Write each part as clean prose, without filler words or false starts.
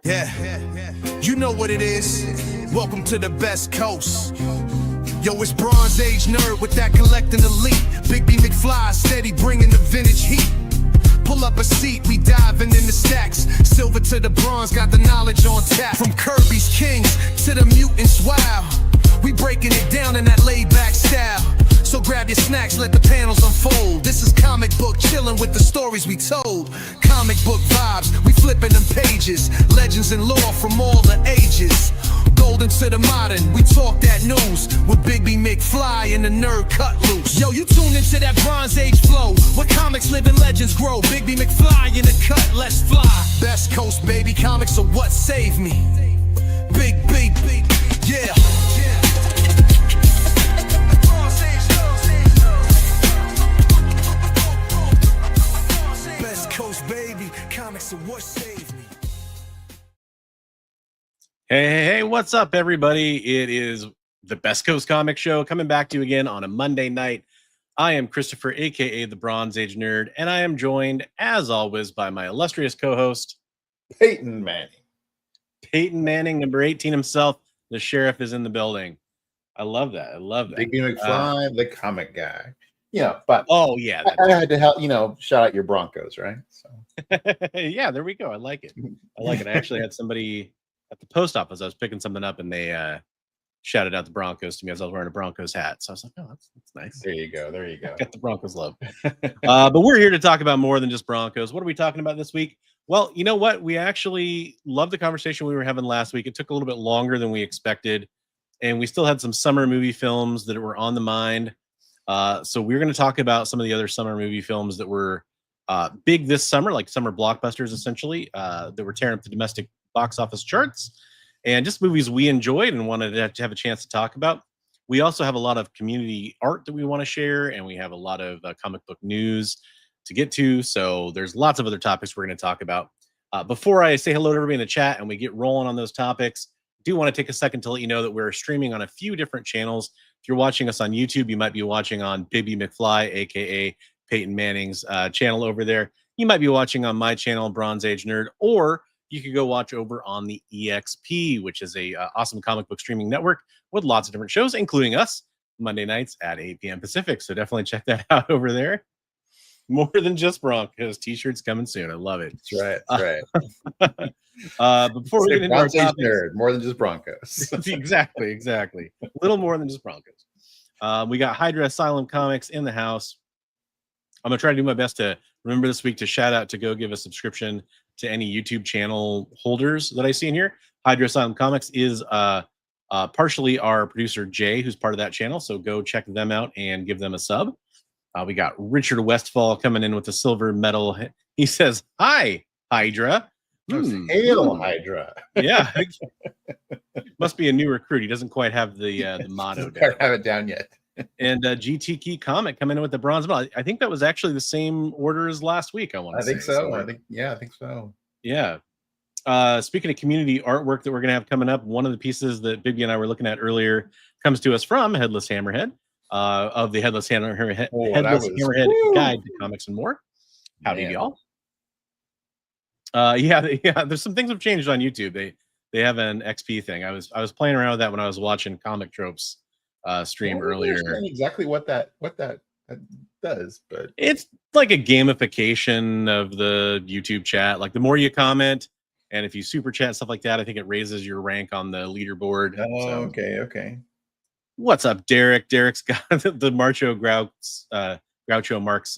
Yeah, you know what it is. Welcome to the best coast. Yo, it's Bronze Age nerd with that collecting elite. Bigby McFly steady bringing the vintage heat. Pull up a seat, we diving in the stacks. Silver to the bronze, got the knowledge on tap. From Kirby's Kings to the mutants, wow. We breaking it down in that laid-back style. So grab your snacks, let the panels unfold. This is comic book chilling with the stories we told. Comic book vibes, we flipping them pages. Legends and lore from all the ages. Golden to the modern, we talk that news. With Bigby McFly and the nerd cut loose. Yo, you tune into that Bronze Age flow. Where comics live and legends grow. Bigby McFly in the cut, let's fly. Best coast, baby, comics are what saved me. Big, yeah. Baby, comics are what saved me. Hey, what's up, everybody? It is the Best Coast Comic Show coming back to you again on a Monday night. I am Christopher, aka the Bronze Age Nerd, and I am joined, as always, by my illustrious co-host, Peyton Manning. Peyton Manning, number 18 himself. The sheriff is in the building. I love that. Bigby McFly, the comic guy. Yeah, but oh yeah, I had to help, shout out your Broncos, right? So yeah, there we go. I like it. I actually had somebody at the post office. I was picking something up, and they shouted out the Broncos to me as I was wearing a Broncos hat. So I was like, "Oh, that's nice." There you go. Got the Broncos love. But we're here to talk about more than just Broncos. What are we talking about this week? Well, you know what? We actually loved the conversation we were having last week. It took a little bit longer than we expected, and we still had some summer movie films that were on the mind. So we're going to talk about some of the other summer movie films that were big this summer, like summer blockbusters, essentially, that were tearing up the domestic box office charts, and just movies we enjoyed and wanted to have a chance to talk about. We also have a lot of community art that we want to share, and we have a lot of comic book news to get to. So there's lots of other topics we're going to talk about. Before I say hello to everybody in the chat and we get rolling on those topics, I do want to take a second to let you know that we're streaming on a few different channels. If you're watching us on YouTube, you might be watching on Bigby McFly, aka Peyton Manning's channel over there. You might be watching on my channel, Bronze Age Nerd, or you could go watch over on the EXP, which is a awesome comic book streaming network with lots of different shows, including us, Monday nights at 8 p.m. Pacific. So definitely check that out over there. More than just Broncos t-shirts coming soon. I love it. That's right. But before we get into our topics, nerd, more than just Broncos. exactly. A little more than just Broncos. We got Hydra Asylum Comics in the house. I'm gonna try to do my best to remember this week to shout out to go give a subscription to any YouTube channel holders that I see in here. Hydra Asylum Comics is partially our producer Jay, who's part of that channel. So go check them out and give them a sub. We got Richard Westfall coming in with the silver medal. He says, "Hi, Hydra." Hail, Hydra. Yeah. Must be a new recruit. He doesn't quite have the motto down. Have it down yet. And GT Key Comic coming in with the bronze medal. I think that was actually the same order as last week, I think so. I think so. Yeah. Speaking of community artwork that we're going to have coming up, one of the pieces that Bigby and I were looking at earlier comes to us from Headless Hammerhead. Of the Headless Hammerhead Guide to Comics and More. Howdy, y'all. Yeah, there's some things have changed on YouTube. They have an XP thing. I was playing around with that when I was watching Comic Tropes stream earlier. Exactly what that does, but it's like a gamification of the YouTube chat. Like the more you comment, and if you super chat stuff like that, I think it raises your rank on the leaderboard. Oh, so. Okay. What's up, Derek? Derek's got the Groucho Marx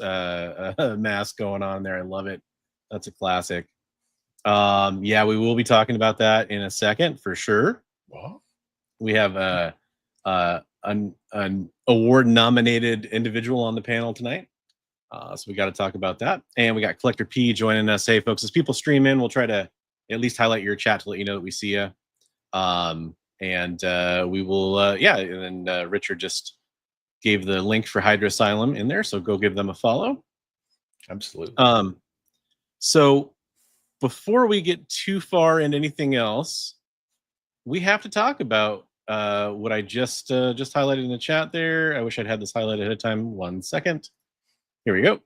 mask going on there. I love it. That's a classic. Yeah, we will be talking about that in a second for sure. What? We have an award-nominated individual on the panel tonight, so we got to talk about that. And we got Collector P joining us. Hey, folks, as people stream in, we'll try to at least highlight your chat to let you know that we see you. And we will, and then Richard just gave the link for Hydra Asylum in there, so go give them a follow. Absolutely. So before we get too far into anything else, we have to talk about what I just highlighted in the chat there. I wish I'd had this highlighted ahead of time. 1 second. Here we go.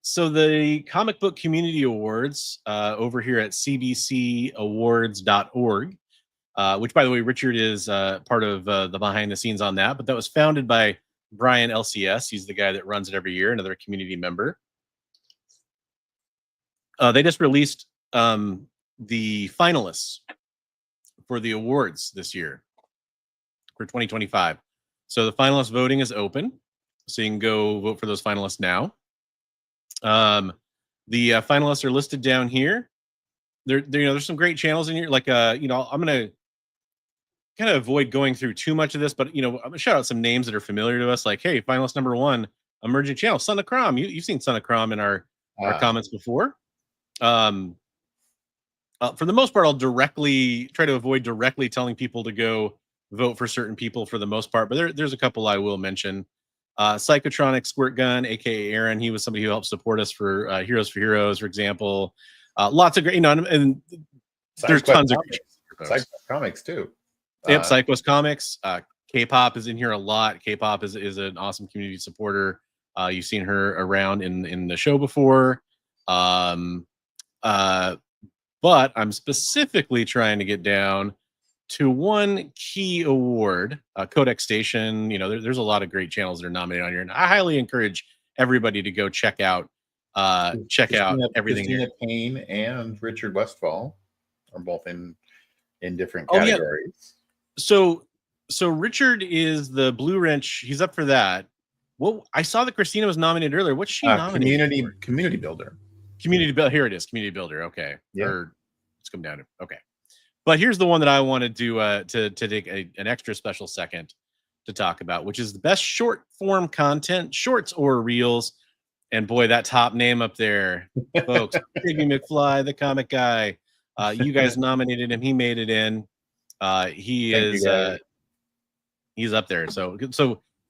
So the Comic Book Community Awards over here at cbcawards.org, which, by the way, Richard is part of the behind the scenes on that, but that was founded by Brian LCS. He's the guy that runs it every year, another community member. They just released the finalists for the awards this year for 2025. So the finalist voting is open, so you can go vote for those finalists now. The finalists are listed down here. There's some great channels in here. Like, I'm gonna kind of avoid going through too much of this, but I'm gonna shout out some names that are familiar to us. Like, hey, finalist number 1, emerging channel, Son of Crom. You've seen Son of Crom in our comments before. For the most part, I'll try to avoid directly telling people to go vote for certain people for the most part, but there's a couple I will mention. Psychotronic Squirt Gun, aka Aaron, he was somebody who helped support us for Heroes for Heroes, for example. Lots of great, and there's tons of Psycho Comics too. Yep, Psychos Comics. K-pop is in here a lot. K-pop is an awesome community supporter. You've seen her around in the show before. But I'm specifically trying to get down to one key award, Codex Station. There's a lot of great channels that are nominated on here, and I highly encourage everybody to go check out everything. Christina Payne and Richard Westfall are both in different categories. Yeah. So Richard is the Blue Wrench. He's up for that. Well, I saw that Christina was nominated earlier. What's she nominated? Community Builder. Community Builder. Here it is. Community Builder. Okay. Yeah. Let's come down to. Okay. But here's the one that I wanted to take an extra special second to talk about, which is the best short form content, shorts or reels. And boy, that top name up there, folks, Bigby McFly, the comic guy. You guys nominated him. He made it in. He's up there. So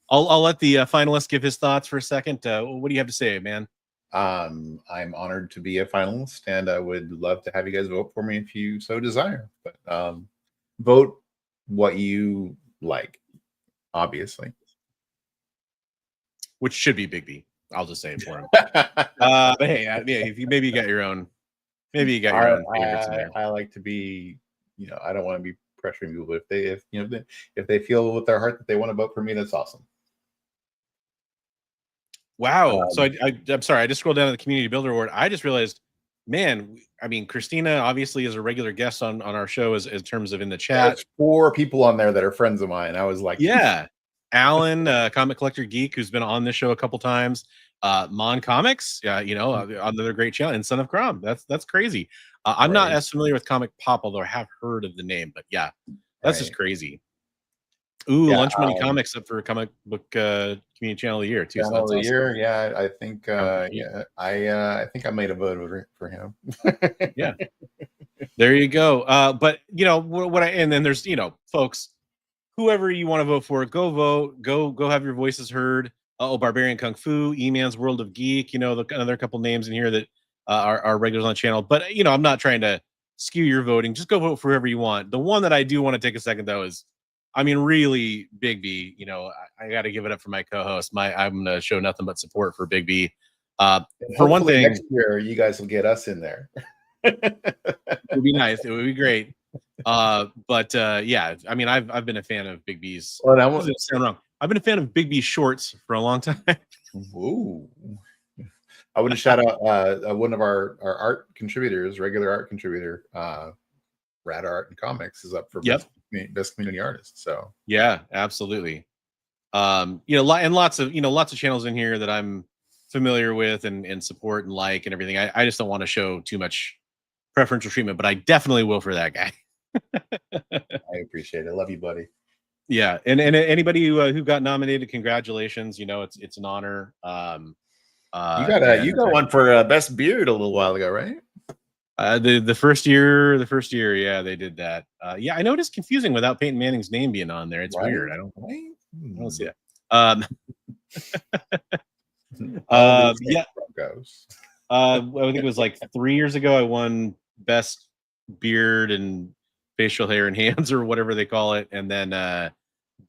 I'll let the finalist give his thoughts for a second. What do you have to say, man? I'm honored to be a finalist, and I would love to have you guys vote for me if you so desire. But vote what you like, obviously. Which should be Bigby. I'll just say it for him. But hey, if you maybe you got your own favorites in there. I like to be, I don't want to be pressuring people. If they feel with their heart that they want to vote for me, that's awesome. Wow. So I'm sorry. I just scrolled down to the Community Builder Award. I just realized, man, Christina obviously is a regular guest on our show as in terms of in the chat. There's 4 people on there that are friends of mine. I was like, yeah. Alan, Comic Collector Geek, who's been on this show a couple times. Mon Comics, another great channel, and Son of Crom. That's crazy. I'm not as familiar with Comic Pop, although I have heard of the name. But yeah, that's just crazy. Ooh, Lunch Money Comics up for Comic Book Community Channel of the Year too. Channel of the Year, yeah. I think I think I made a vote for him. Yeah, there you go. But and then there's folks, whoever you want to vote for, go vote, go have your voices heard. Barbarian Kung Fu, E-Man's World of Geek, another couple names in here that are regulars on the channel. But I'm not trying to skew your voting. Just go vote for whoever you want. The one that I do want to take a second though is, really, Bigby. I got to give it up for my co-host. I'm gonna show nothing but support for Bigby. For one thing, next year you guys will get us in there. It would be nice. It would be great. But yeah, I've been a fan of Bigby's. Well, I won't sound wrong. I've been a fan of Bigby's shorts for a long time. Ooh. I would have shout out one of our art contributors, regular art contributor, Rad Art and Comics, is up for best community artist. So yeah, absolutely. And lots of channels in here that I'm familiar with and support and like and everything. I just don't want to show too much preferential treatment, but I definitely will for that guy. I appreciate it. Love you, buddy. Yeah, and anybody who got nominated, congratulations. It's an honor. You got one for best beard a little while ago, right? The first year, yeah, they did that. Yeah, I know it's confusing without Peyton Manning's name being on there. It's weird. I don't see it. Yeah. I think it was like 3 years ago. I won best beard and facial hair and hands, or whatever they call it, and then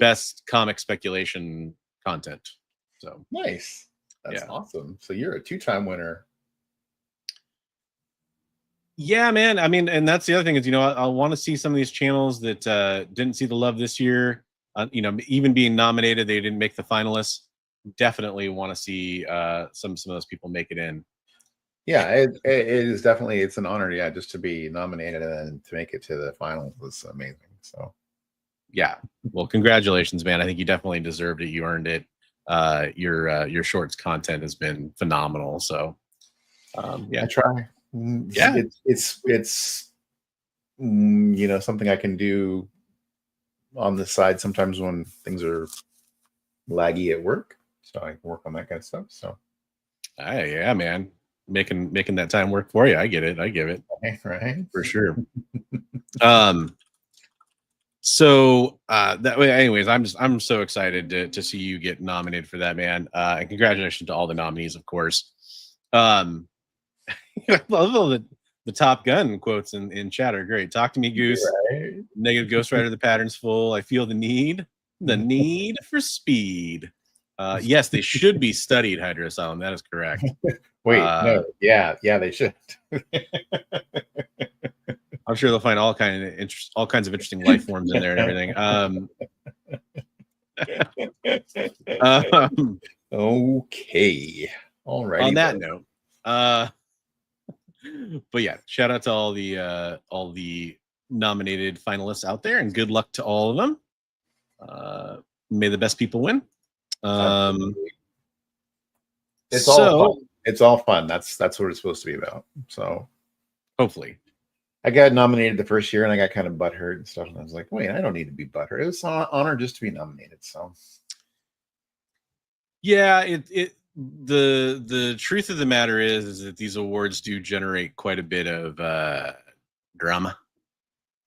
best comic speculation content. So nice. That's awesome. So you're a 2-time winner. Yeah, man. I mean, and that's the other thing is, I want to see some of these channels that didn't see the love this year. Even being nominated, they didn't make the finalists. Definitely want to see some of those people make it in. Yeah, it is definitely, it's an honor, yeah, just to be nominated and then to make it to the finals was amazing. So yeah, well, congratulations, man. I think you definitely deserved it. You earned it. Your shorts content has been phenomenal. So yeah, I try. Yeah, it's something I can do on the side sometimes when things are laggy at work, so I can work on that kind of stuff. So yeah, man, making that time work for you. I get it. I give it. Right, for sure. So that way, anyways, I'm so excited to see you get nominated for that, man. And congratulations to all the nominees, of course. I love all the Top Gun quotes in chat are great. Talk to me, Goose. right. Negative Ghost Rider, the pattern's full. I feel the need for speed. Yes, they should be studied, Hydra Asylum. That is correct. Wait, no, yeah, they should. I'm sure they'll find all kinds of interesting life forms in there and everything. Okay, all right. On that note, but yeah, shout out to all the nominated finalists out there, and good luck to all of them. May the best people win. It's all fun. That's what it's supposed to be about. So hopefully. I got nominated the first year and I got kind of butthurt and stuff. And I was like, wait, I don't need to be butthurt. It was an honor just to be nominated. So yeah, the truth of the matter is that these awards do generate quite a bit of drama.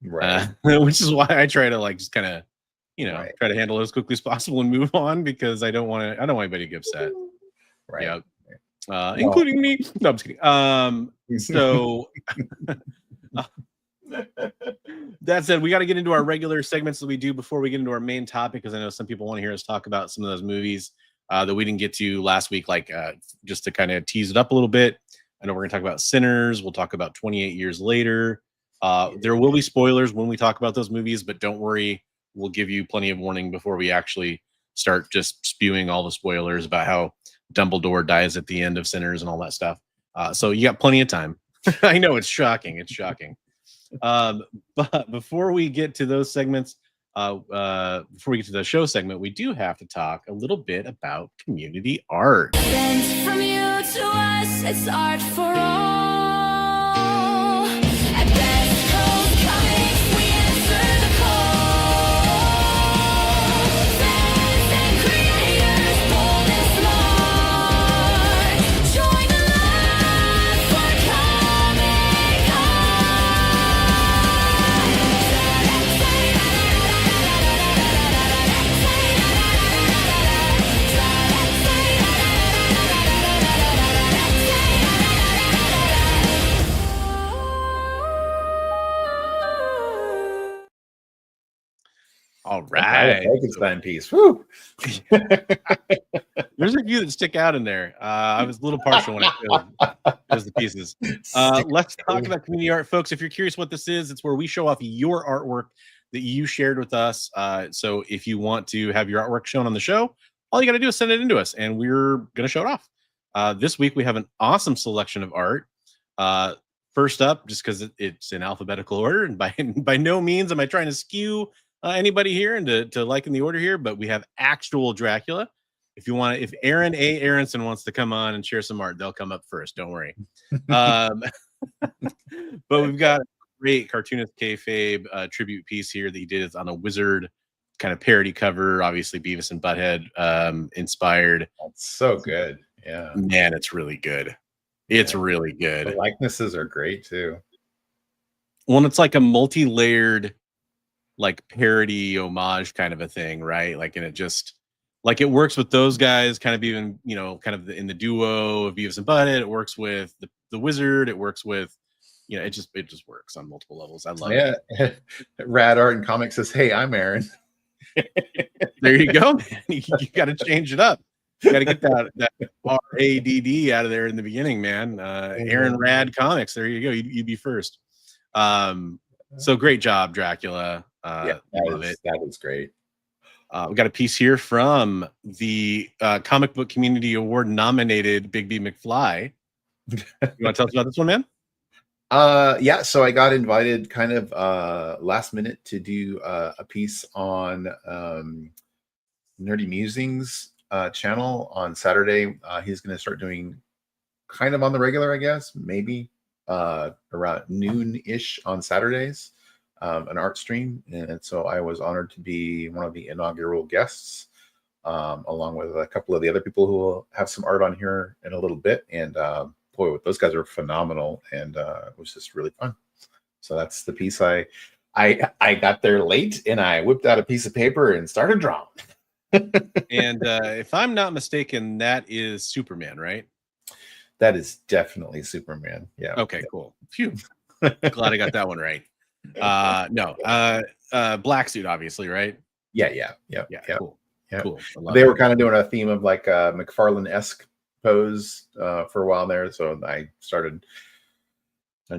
Right. Which is why I try to just kind of, right. try to handle it as quickly as possible and move on, because I don't want anybody to get upset. Right. Yeah. Including me. No, I'm just kidding. So that said, we got to get into our regular segments that we do before we get into our main topic, because I know some people want to hear us talk about some of those movies that we didn't get to last week, just to kind of tease it up a little bit. I know we're going to talk about Sinners. We'll talk about 28 Years Later. There will be spoilers when we talk about those movies, but don't worry. We'll give you plenty of warning before we actually start just spewing all the spoilers about how Dumbledore dies at the end of Sinners and all that stuff. So you got plenty of time. I know it's shocking. It's shocking. But before we get to those segments, before we get to the show segment, we do have to talk a little bit about community art. Sent from you to us, it's art for all. At Best Coast Comics, we answer the call. Fans and creators, bold and smart, join the line for Comic All right. Frankenstein piece. Woo. There's a few that stick out in there. I was a little partial when I chose the pieces. Let's talk about community art, folks. If you're curious what this is, it's where we show off your artwork that you shared with us. So if you want to have your artwork shown on the show, all you got to do is send it in to us, and we're going to show it off. This week, we have an awesome selection of art. First up, just because it's in alphabetical order, and by no means am I trying to skew anybody here into liking the order here, but we have actual Dracula. If Aaron A. Aronson wants to come on and share some art, they'll come up first. Don't worry. But we've got a great cartoonist kayfabe tribute piece here that he did. It's on a wizard kind of parody cover, obviously Beavis and Butthead inspired. That's so good. Yeah, man, it's really good. It's really good. The likenesses are great too. Well, it's like a multi-layered, parody homage kind of a thing, right? And it just it works with those guys, kind of even kind of in the duo of Beavis and Butthead. It works with the wizard. It works with it just works on multiple levels. I love it. Rad Art and Comics says, "Hey, I'm Aaron." There you go, man. You got to change it up. Got to get that RADD out of there in the beginning, man. Aaron Rad Comics. There you go. You be first. So great job, Dracula. Love it. That was great. We got a piece here from the Comic Book Community Award nominated Bigby McFly. You want to tell us about this one, man? Yeah, so I got invited kind of last minute to do a piece on Nerdy Musings channel on Saturday. He's going to start doing kind of on the regular, I guess, maybe around noon-ish on Saturdays, an art stream. And so I was honored to be one of the inaugural guests, along with a couple of the other people who will have some art on here in a little bit. And boy, those guys are phenomenal, and it was just really fun. So that's the piece. I got there late, and I whipped out a piece of paper and started drawing. And if I'm not mistaken, that is Superman, right? That is definitely Superman. Yeah. Okay, cool. Phew. Glad I got that one right. Black suit, obviously, right? Yeah. Cool. Yeah. Cool. They were kind of doing a theme of like a McFarlane-esque pose for a while there, so I started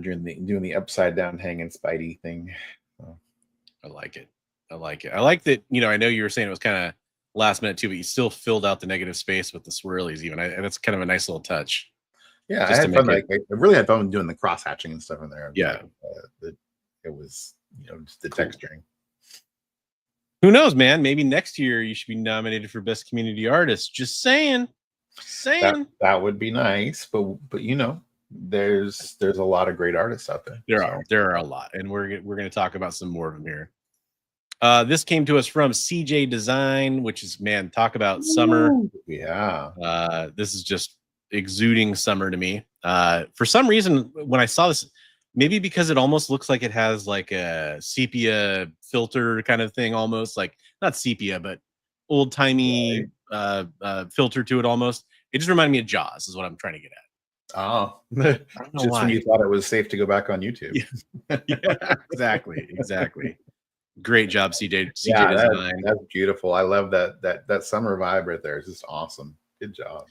doing the upside down hanging Spidey thing. So. I like it. I like that. I know you were saying it was kind of last minute too, but you still filled out the negative space with the swirlies. Even that's kind of a nice little touch. Yeah, I had fun. I really had fun doing the cross hatching and stuff in there. Yeah, it was just the texturing. Who knows, man? Maybe next year you should be nominated for Best Community Artist. Just saying. That would be nice, but there's a lot of great artists out there. There are a lot, and we're going to talk about some more of them here. This came to us from CJ Design, which is, man, talk about summer. Yeah. This is just exuding summer to me. For some reason, when I saw this, maybe because it almost looks like it has like a sepia filter kind of thing, almost like not sepia, but old timey filter to it almost. It just reminded me of Jaws, is what I'm trying to get at. Oh, just when you thought it was safe to go back on YouTube. Yeah, exactly. Great job, CJ Design. That's beautiful. I love that summer vibe right there. It's just awesome. Good job.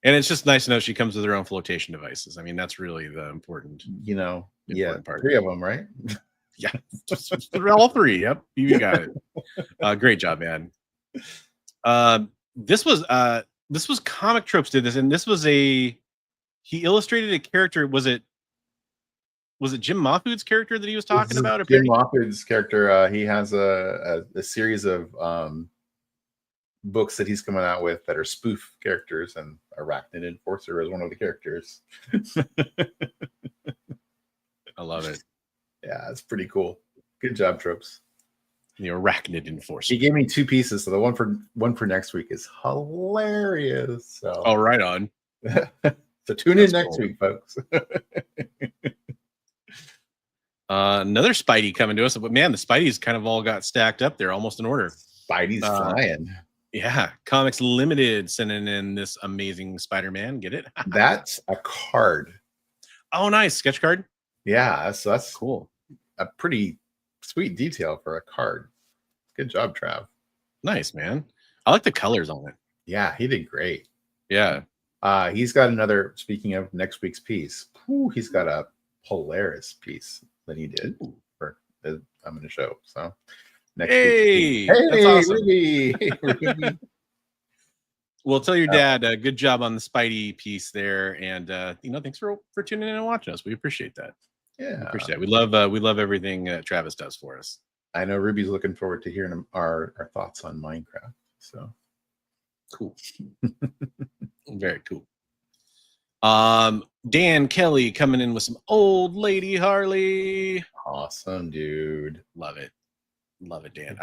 And it's just nice to know she comes with her own flotation devices. I mean, that's really the important. Part. 3 of them, right? Yeah, all 3. Yep, you got it. Great job, man. This was Comic Tropes did this, and this was he illustrated a character. Was it Jim Mahfood's character that he was talking about? Jim Mahfood's character. He has a series of books that he's coming out with that are spoof characters, and Arachnid Enforcer is one of the characters. I love it. Yeah, it's pretty cool. Good job, Tropes. The Arachnid Enforcer. He gave me 2 pieces, so the one for next week is hilarious. So, oh, right on. So tune in next week, folks. Another Spidey coming to us, but man, the Spideys kind of all got stacked up there, almost in order. Spidey's flying. Yeah, Comics Limited sending in this amazing Spider-Man. Get it? That's a card. Oh, nice sketch card. Yeah, so that's cool. A pretty sweet detail for a card. Good job, Trav. Nice, man. I like the colors on it. Yeah, he did great. Yeah. He's got another, speaking of next week's piece, he's got a Polaris piece that he did for I'm going to show. So next week. Hey, that's awesome. Ruby. Well, tell your dad good job on the Spidey piece there, and thanks for tuning in and watching us. We appreciate that. Yeah, we appreciate it. We love everything Travis does for us. I know Ruby's looking forward to hearing our thoughts on Minecraft. So cool. Very cool. Dan Kelly coming in with some Old Lady Harley. Awesome, dude. Love it, Dan.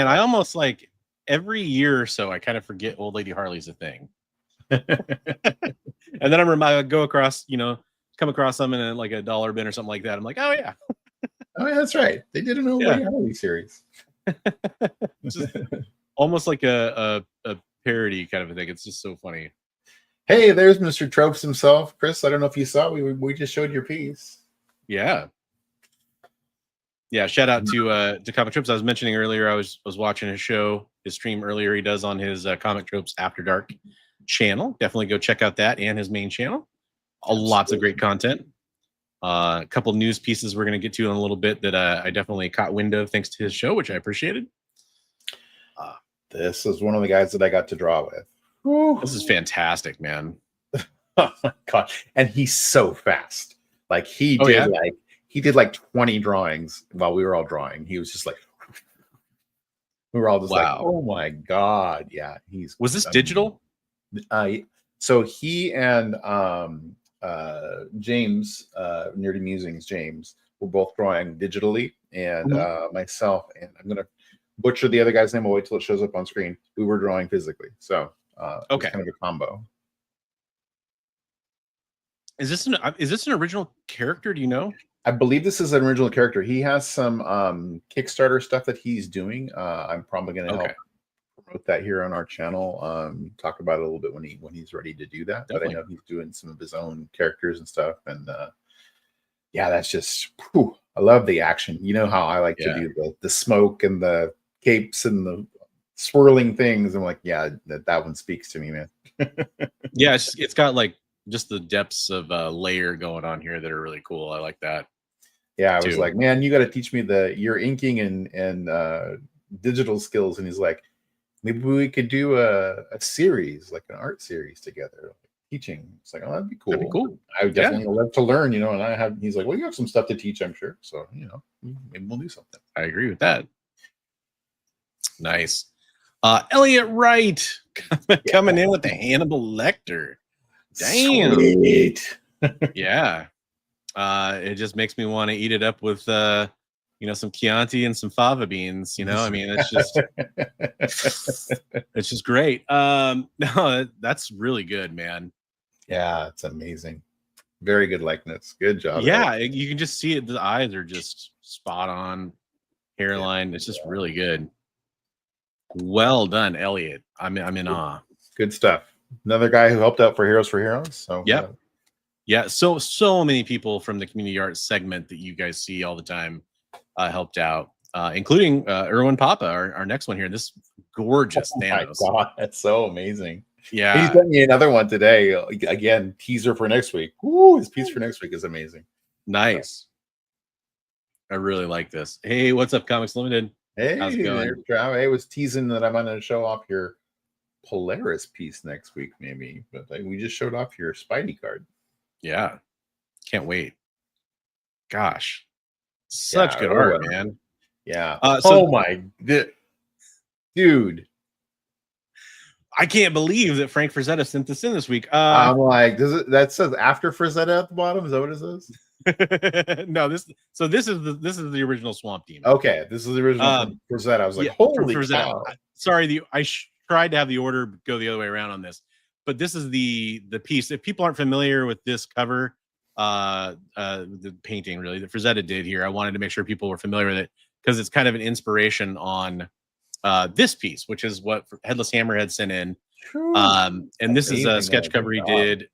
I almost like every year or so I kind of forget Old Lady Harley's a thing. And then I go across, come across them in like a dollar bin or something like that. I'm like, oh yeah, that's right. They did an Old Lady Harley series. Just almost like a parody kind of a thing. It's just so funny. Hey, there's Mr. Tropes himself, Chris. I don't know if you saw. We just showed your piece. Yeah. Shout out to Comic Tropes. I was mentioning earlier. I was watching his stream earlier. He does on his Comic Tropes After Dark channel. Definitely go check out that and his main channel. Lots of great content. A couple news pieces we're going to get to in a little bit that I definitely caught wind of thanks to his show, which I appreciated. This is one of the guys that I got to draw with. Whew. This is fantastic, man. Oh my god! And he's so fast. Like he did like 20 drawings while we were all drawing. He was just like, we were all just like, oh my god, yeah. Was this digital? So he and James, Nerdy Musings James, were both drawing digitally, and myself, and I'm gonna butcher the other guy's name. I'll wait till it shows up on screen. We were drawing physically, so okay, kind of a combo. Is this an original character? Do you know? I believe this is an original character. He has some Kickstarter stuff that he's doing. I'm probably going to help promote that here on our channel. Talk about it a little bit when he's ready to do that. Definitely. But I know he's doing some of his own characters and stuff. And yeah, that's just, whew, I love the action. You know how I like to do the smoke and the capes and the swirling things. I'm like, yeah, that one speaks to me, man. Yeah, it's got like just the depths of layer going on here that are really cool. I like that. Yeah, I was like, man, you got to teach me your inking and digital skills. And he's like, maybe we could do a series, like an art series together, like teaching. It's like, oh, that'd be cool. That'd be cool. I would definitely love to learn, you know. And he's like, well, you have some stuff to teach, I'm sure. So, you know, maybe we'll do something. I agree with that. Nice. Elliot Wright coming in with the Hannibal Lecter. Damn. Sweet. Yeah. It just makes me want to eat it up with some Chianti and some fava beans. You know, I mean, it's just great. No, that's really good, man. Yeah, it's amazing. Very good likeness. Good job. Yeah, you can just see it. The eyes are just spot on. Hairline, it's just really good. Well done, Elliot. I'm in awe. Good stuff. Another guy who helped out for Heroes. So yeah. So many people from the community art segment that you guys see all the time helped out, including Erwin Papa, our next one here. This gorgeous Thanos. My God, that's so amazing. Yeah, he sent me another one today. Again, teaser for next week. Woo, his piece for next week is amazing. Nice. I really like this. Hey, what's up, Comics Limited? Hey, how's it going? I was teasing that I'm going to show off your Polaris piece next week, maybe, but we just showed off your Spidey card. Yeah, can't wait. Gosh, such good art, man. Yeah. Oh my dude, I can't believe that Frank Frazetta sent this in this week. I'm like, that says after Frazetta at the bottom? Is that what it says? No, this is the original Swamp Demon. Okay, this is the original Frazetta. I was like, holy cow. Sorry, I tried to have the order go the other way around on this, but this is the piece. If people aren't familiar with this cover, the painting really that Frazetta did here, I wanted to make sure people were familiar with it because it's kind of an inspiration on this piece, which is what Headless Hammerhead sent in. And this is a sketch cover he did,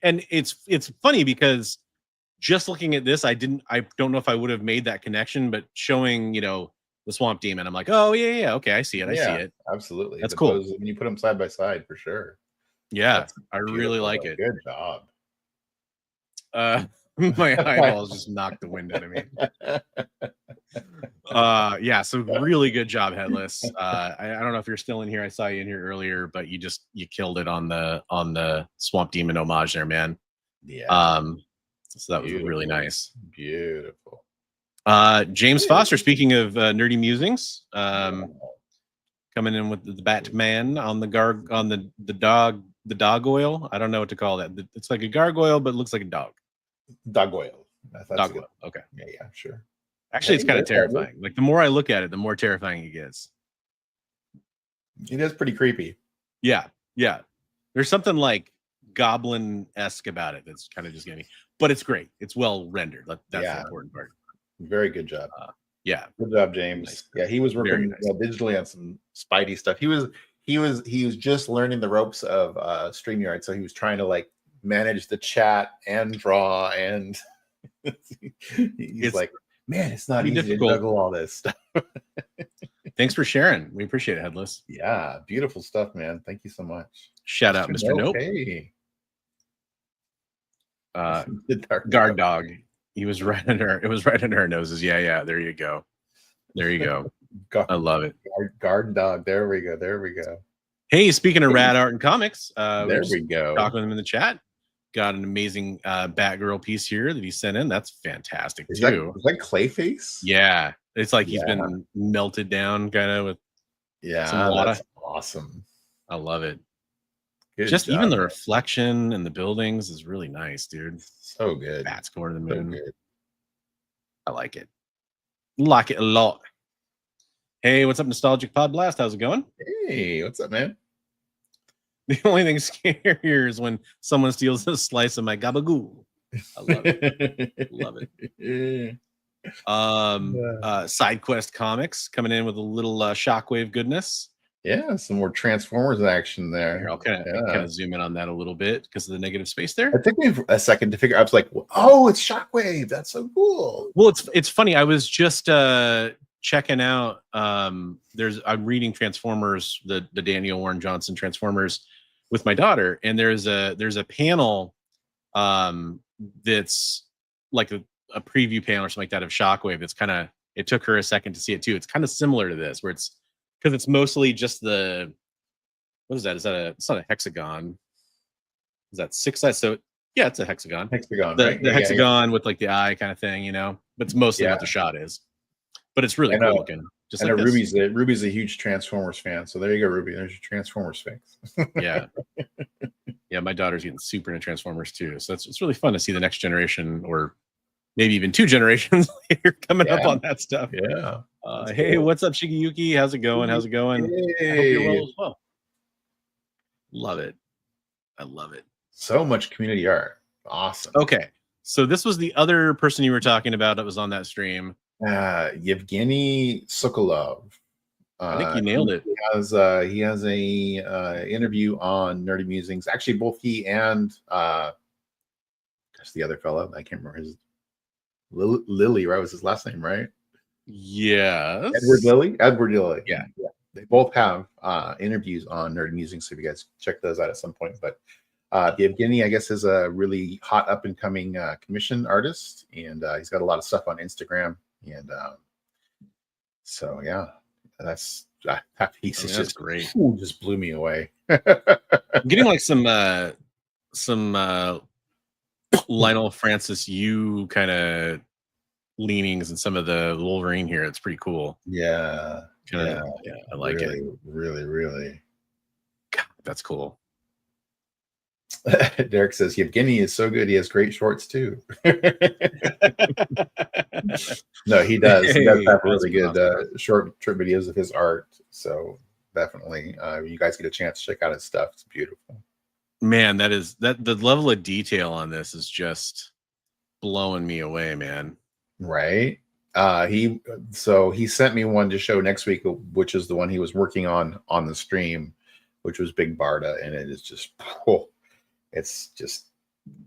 and it's funny because just looking at this, I don't know if I would have made that connection, but showing the Swamp Demon, I'm like, oh yeah, okay, I see it. I see it. Absolutely. That's cool. When you put them side by side, for sure. Yeah, I really like it. Good job. My eyeballs just knocked the wind out of me. Yeah, so really good job, Headless. I don't know if you're still in here. I saw you in here earlier, but you killed it on the Swamp Demon homage there, man. Yeah. So that was really nice. Beautiful. James Foster, speaking of nerdy musings, coming in with the Batman on the dog oil. I don't know what to call that. It's like a gargoyle, but it looks like a dog. Dog oil. Dog oil. Okay. Yeah, sure. Actually, it's kind of terrifying. Like the more I look at it, the more terrifying it gets. It is pretty creepy. Yeah. There's something like goblin-esque about it that's kind of just getting me. But it's great. It's well rendered. That's the important part. Very good job. Yeah. Good job, James. Nice. Yeah, he was working digitally on some Spidey stuff. He was just learning the ropes of StreamYard, so he was trying to like manage the chat and draw, and he's like, man, it's not easy to juggle all this stuff. Thanks for sharing. We appreciate it, Headless. Yeah, beautiful stuff, man. Thank you so much. Shout out, Mr. Nope. Hey. Guard dog. He was right under. It was right under our noses. Yeah. There you go. I love it. Guard dog. There we go. Hey, speaking of rad art and comics, there we go. Talking with him in the chat. Got an amazing Batgirl piece here that he sent in. That's fantastic too. Is that Clayface? Yeah, it's like he's been melted down, kind of with some water. That's awesome. I love it. Good Just job, even the man. reflection in the buildings is really nice, dude. So good. Bats going to the So moon. good. I like it. Like it a lot. Hey, what's up, Nostalgic Pod Blast? How's it going? Hey, what's up, man? The only thing scarier is when someone steals a slice of my gabagool. I love it. Love it. Side Quest Comics coming in with a little Shockwave goodness. Yeah, some more Transformers action there. Here, I'll kind of zoom in on that a little bit because of the negative space there. It took me a second to figure. I was like, "Oh, it's Shockwave. That's so cool." Well, it's funny. I was just checking out. I'm reading Transformers, the Daniel Warren Johnson Transformers, with my daughter, and there's a panel that's like a preview panel or something like that of Shockwave. That's kind of, it took her a second to see it too. It's kind of similar to this, where it's because it's mostly just the, what is that? It's not a hexagon. Is that 6 sides? So yeah, it's a hexagon. Right? The hexagon with like the eye kind of thing, but it's mostly what the shot is. But it's really cool looking. Just I like know Ruby's a huge Transformers fan, so there you go, Ruby. There's your Transformers fix. Yeah. My daughter's getting super into Transformers too. So it's really fun to see the next generation, or maybe even 2 generations later, coming up on that stuff. Yeah. Hey, what's up, Shigeyuki? How's it going? Hey. I hope you're well as well. Love it. I love it. So much community art. Awesome. Okay. So this was the other person you were talking about that was on that stream. Yevgeny Sokolov. I think you nailed it. He has a interview on Nerdy Musings. Actually, both he and the other fellow, I can't remember his Lilly, right? Was his last name, right? Yes. Edward Lilly. Yeah. They both have interviews on Nerdy Musings, so if you guys check those out at some point. But Yevgeny, I guess, is a really hot up and coming commission artist, and he's got a lot of stuff on Instagram. And so yeah, that piece is just great. Just blew me away. I'm getting like some Lionel Francis Yu kind of leanings in some of the Wolverine here. It's pretty cool. Yeah, I like it. Really. God, that's cool. Derek says Yevgeny is so good. He has great shorts too. No, he does. He does have really good short trip videos of his art. So definitely, you guys get a chance to check out his stuff. It's beautiful. Man, the level of detail on this is just blowing me away, man. Right. He sent me one to show next week, which is the one he was working on the stream, which was Big Barda, and it is just it's just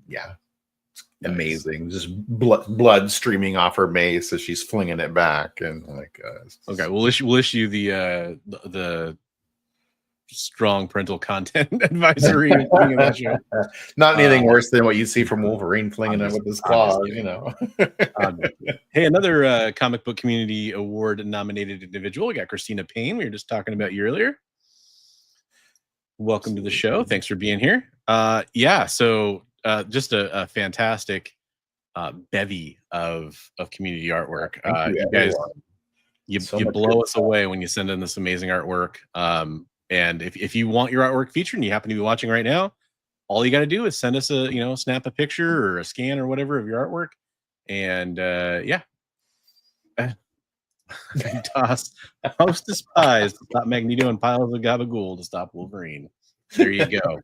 it's amazing. Just blood streaming off her mace as she's flinging it back, and like okay, we'll issue the strong parental content advisory. Not anything worse than what you see from Wolverine flinging it with his claws, Hey, another comic book community award nominated individual. We got Christina Payne. We were just talking about you earlier. Welcome to the show. Thanks for being here. So just a fantastic bevy of community artwork. You guys, you blow us away when you send in this amazing artwork. And if you want your artwork featured and you happen to be watching right now, all you got to do is send us snap a picture or a scan or whatever of your artwork. And toss hostess pies to stop Magneto and piles of gabagool to stop Wolverine. There you go.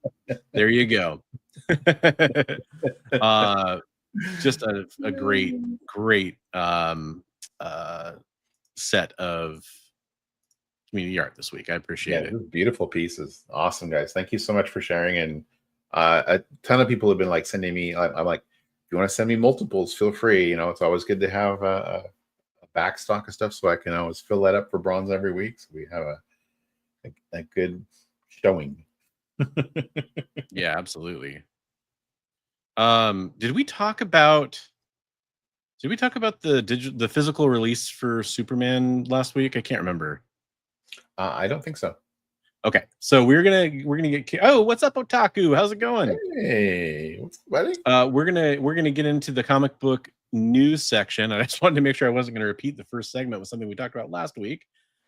Just a great set of community art this week. I appreciate it. Beautiful pieces. Awesome, guys. Thank you so much for sharing. And a ton of people have been like sending me. I'm like, if you want to send me multiples, feel free. It's always good to have a back stock of stuff, so I can always fill that up for Bronze every week. So we have a good showing. Yeah, absolutely. Did we talk about the physical release for Superman last week? I can't remember. I don't think so. Okay, so we're gonna get. Oh, what's up, Otaku? How's it going? Hey, what's wedding? We're gonna get into the comic book news section. I just wanted to make sure I wasn't gonna repeat the first segment with something we talked about last week.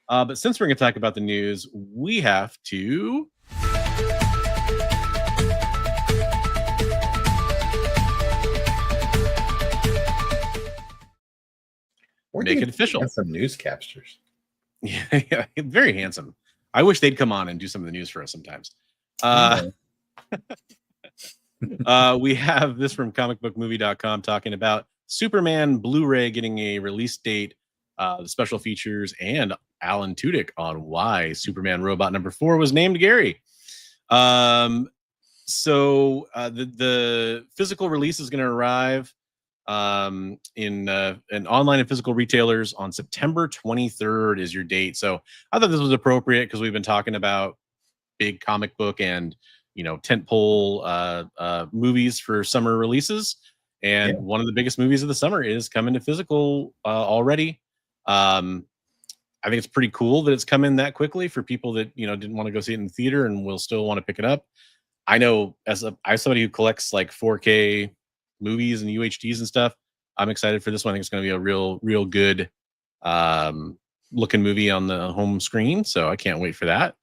But since we're gonna talk about the news, we have to. Make it official. Some news captures. Yeah, very handsome. I wish they'd come on and do some of the news for us sometimes. We have this from comicbookmovie.com talking about Superman Blu-ray getting a release date, the special features, and Alan Tudyk on why Superman Robot number 4 was named Gary. The physical release is going to arrive in online and physical retailers on September 23rd is your date. So I thought this was appropriate because we've been talking about big comic book and tentpole movies for summer releases, and one of the biggest movies of the summer is coming to physical already. I think it's pretty cool that it's coming that quickly for people that didn't want to go see it in the theater and will still want to pick it up. I know as somebody who collects like 4K movies and UHDs and stuff, I'm excited for this one. I think it's going to be a real good looking movie on the home screen, so I can't wait for that.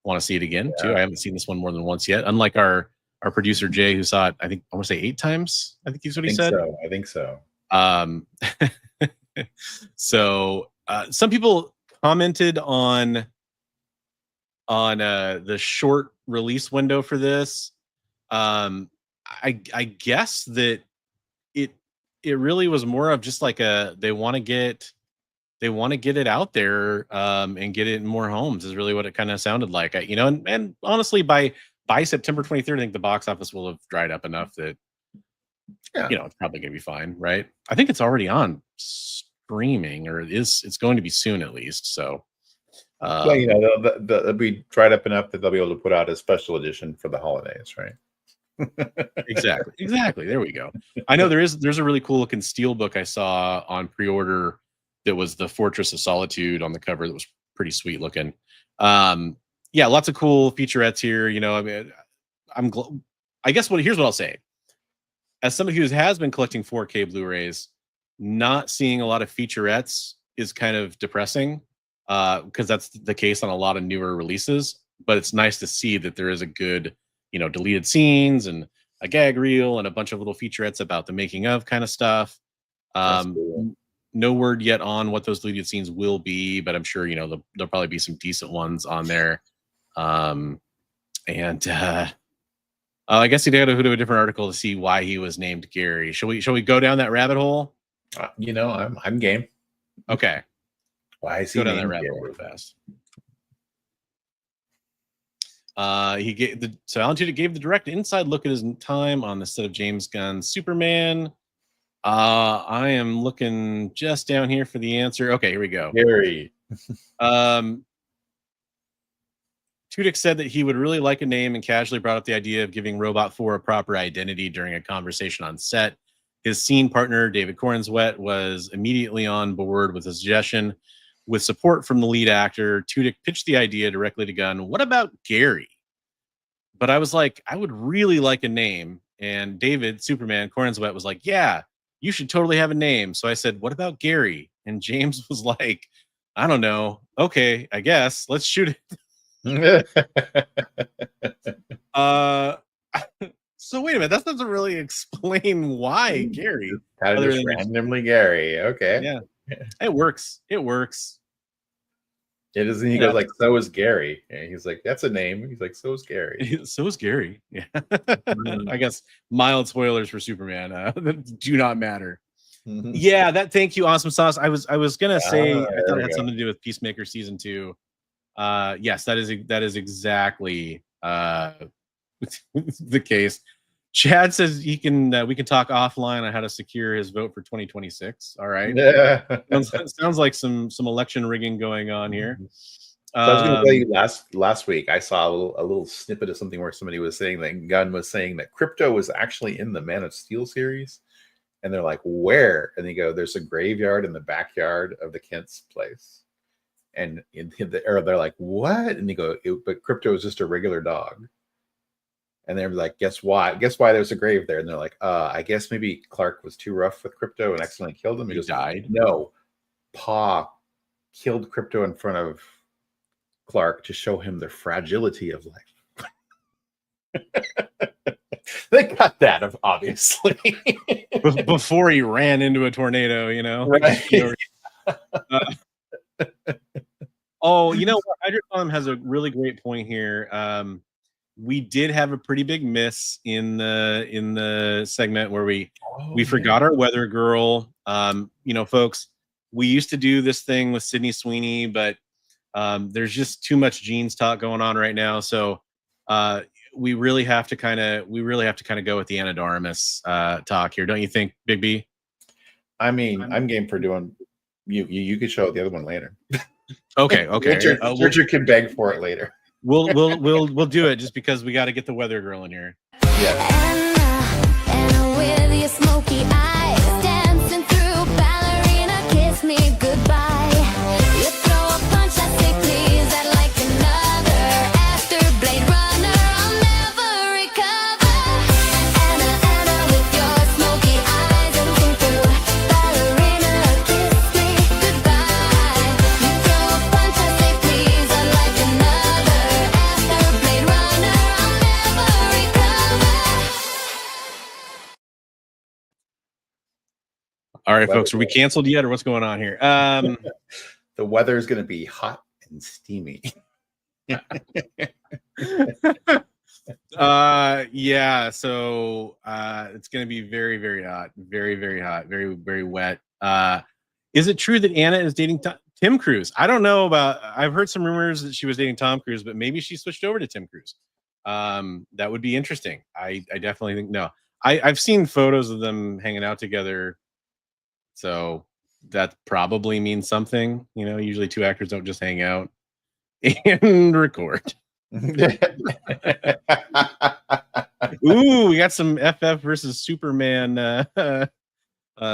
Want to see it again too. I haven't seen this one more than once yet, unlike our producer Jay, who saw it, I think I want to say 8 times. I think he's what he said. I think so. So some people commented on the short release window for this. I guess that it really was more of just like they want to get it out there and get it in more homes is really what it kind of sounded like. And honestly, by September 23rd, I think the box office will have dried up enough that it's probably gonna be fine, right? I think it's already on streaming, or it's going to be soon at least. So they'll be dried up enough that they'll be able to put out a special edition for the holidays, right? Exactly. There we go. I know there's a really cool looking steel book I saw on pre-order that was the Fortress of Solitude on the cover. That was pretty sweet looking. Lots of cool featurettes here. I guess here's what I'll say. As somebody who has been collecting 4K Blu-rays, not seeing a lot of featurettes is kind of depressing because that's the case on a lot of newer releases. But it's nice to see that there is a good deleted scenes and a gag reel and a bunch of little featurettes about the making of kind of stuff. Cool. No word yet on what those deleted scenes will be, but I'm sure there'll probably be some decent ones on there. I guess you got to go to a different article to see why he was named Gary. Shall we go down that rabbit hole? I'm game. Okay. Why is he go down that named rabbit Gary? hole real fast. Alan Tudyk gave the direct inside look at his time on the set of James Gunn's Superman. I am looking just down here for the answer. Okay, here we go. Gary. Tudyk said that he would really like a name and casually brought up the idea of giving Robot 4 a proper identity during a conversation on set. His scene partner, David Cornswet, was immediately on board with the suggestion. With support from the lead actor, Tudyk pitched the idea directly to Gunn. What about Gary? But I was like, I would really like a name. And David, Superman, Cornswet was like, yeah, you should totally have a name. So I said, what about Gary? And James was like, I don't know. Okay, I guess. Let's shoot it. So wait a minute. That doesn't really explain why Gary. How did just randomly Gary? Okay. Yeah. It works. It works. It is. And he goes like, so is Gary. And he's like, that's a name. He's like, so is Gary. So is Gary. Yeah. I guess mild spoilers for Superman that do not matter. Mm-hmm. Yeah, thank you, Awesome Sauce. I was gonna say I thought it had something to do with Peacemaker season 2. Yes, that is exactly the case. Chad says he can. We can talk offline on how to secure his vote for 2026. All right. Yeah. Sounds like some election rigging going on here. So I was going to tell you last week I saw a little snippet of something where somebody was saying that Gunn was saying that crypto was actually in the Man of Steel series, and they're like, where? And they go, there's a graveyard in the backyard of the Kent's place, and they're like, what? And they go, but crypto is just a regular dog. And they're like, guess why? Guess why there's a grave there? And they're like, I guess maybe Clark was too rough with crypto and accidentally killed him. He died. No, Pa killed crypto in front of Clark to show him the fragility of life. They got that, obviously. Before he ran into a tornado, you know. Right. Oh, you know what? Hydrocom has a really great point here. We did have a pretty big miss in the segment where we forgot our weather girl. You know, folks, we used to do this thing with Sydney Sweeney, but there's just too much jeans talk going on right now. So we really have to kind of go with the Anadarmus talk here, don't you think, Bigby? I mean, I'm game for doing. You could show the other one later. Okay. Richard can beg for it later. We'll do it just because we got to get the weather girl in here. Yeah. And with your smoky eyes dancing through ballerina, kiss me goodbye. You throw a punch, I say please, I'd like another. After Blade Runner, I'll never recover. Anna, with your smoky eyes dancing through ballerina, kiss me goodbye. You throw a punch, I say please, I'd like another. After Blade Runner, I'll never recover. All right, folks, are we canceled yet, or what's going on here? The weather is going to be hot and steamy. Yeah. So it's going to be very, very hot, very, very hot, very, very wet. Is it true that Anna is dating Tim Cruise? I don't know about. I've heard some rumors that she was dating Tom Cruise, but maybe she switched over to Tim Cruise. That would be interesting. I definitely think no. I've seen photos of them hanging out together. So that probably means something. You know, usually two actors don't just hang out and record. Ooh, we got some FF versus Superman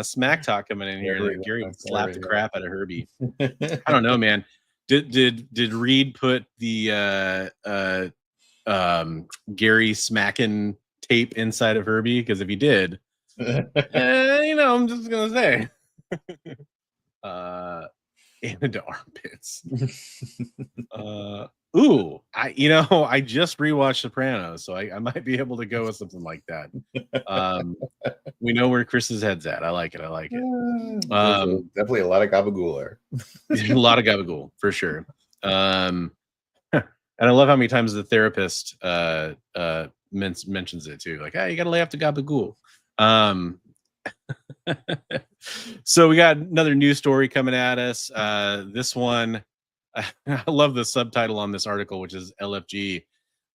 smack talk coming in here. Gary would slap the crap out of Herbie. I don't know, man. Did Reed put the Gary smacking tape inside of Herbie? Because if he did, you know, I'm just gonna say, into the armpits. Ooh, I just rewatched Sopranos, so I might be able to go with something like that. We know where Chris's head's at. I like it. Definitely a lot of gabagool there. A lot of gabagool for sure. And I love how many times the therapist mentions it too. Like, you got to lay off the gabagool. So we got another news story coming at us. This one, I love the subtitle on this article, which is LFG.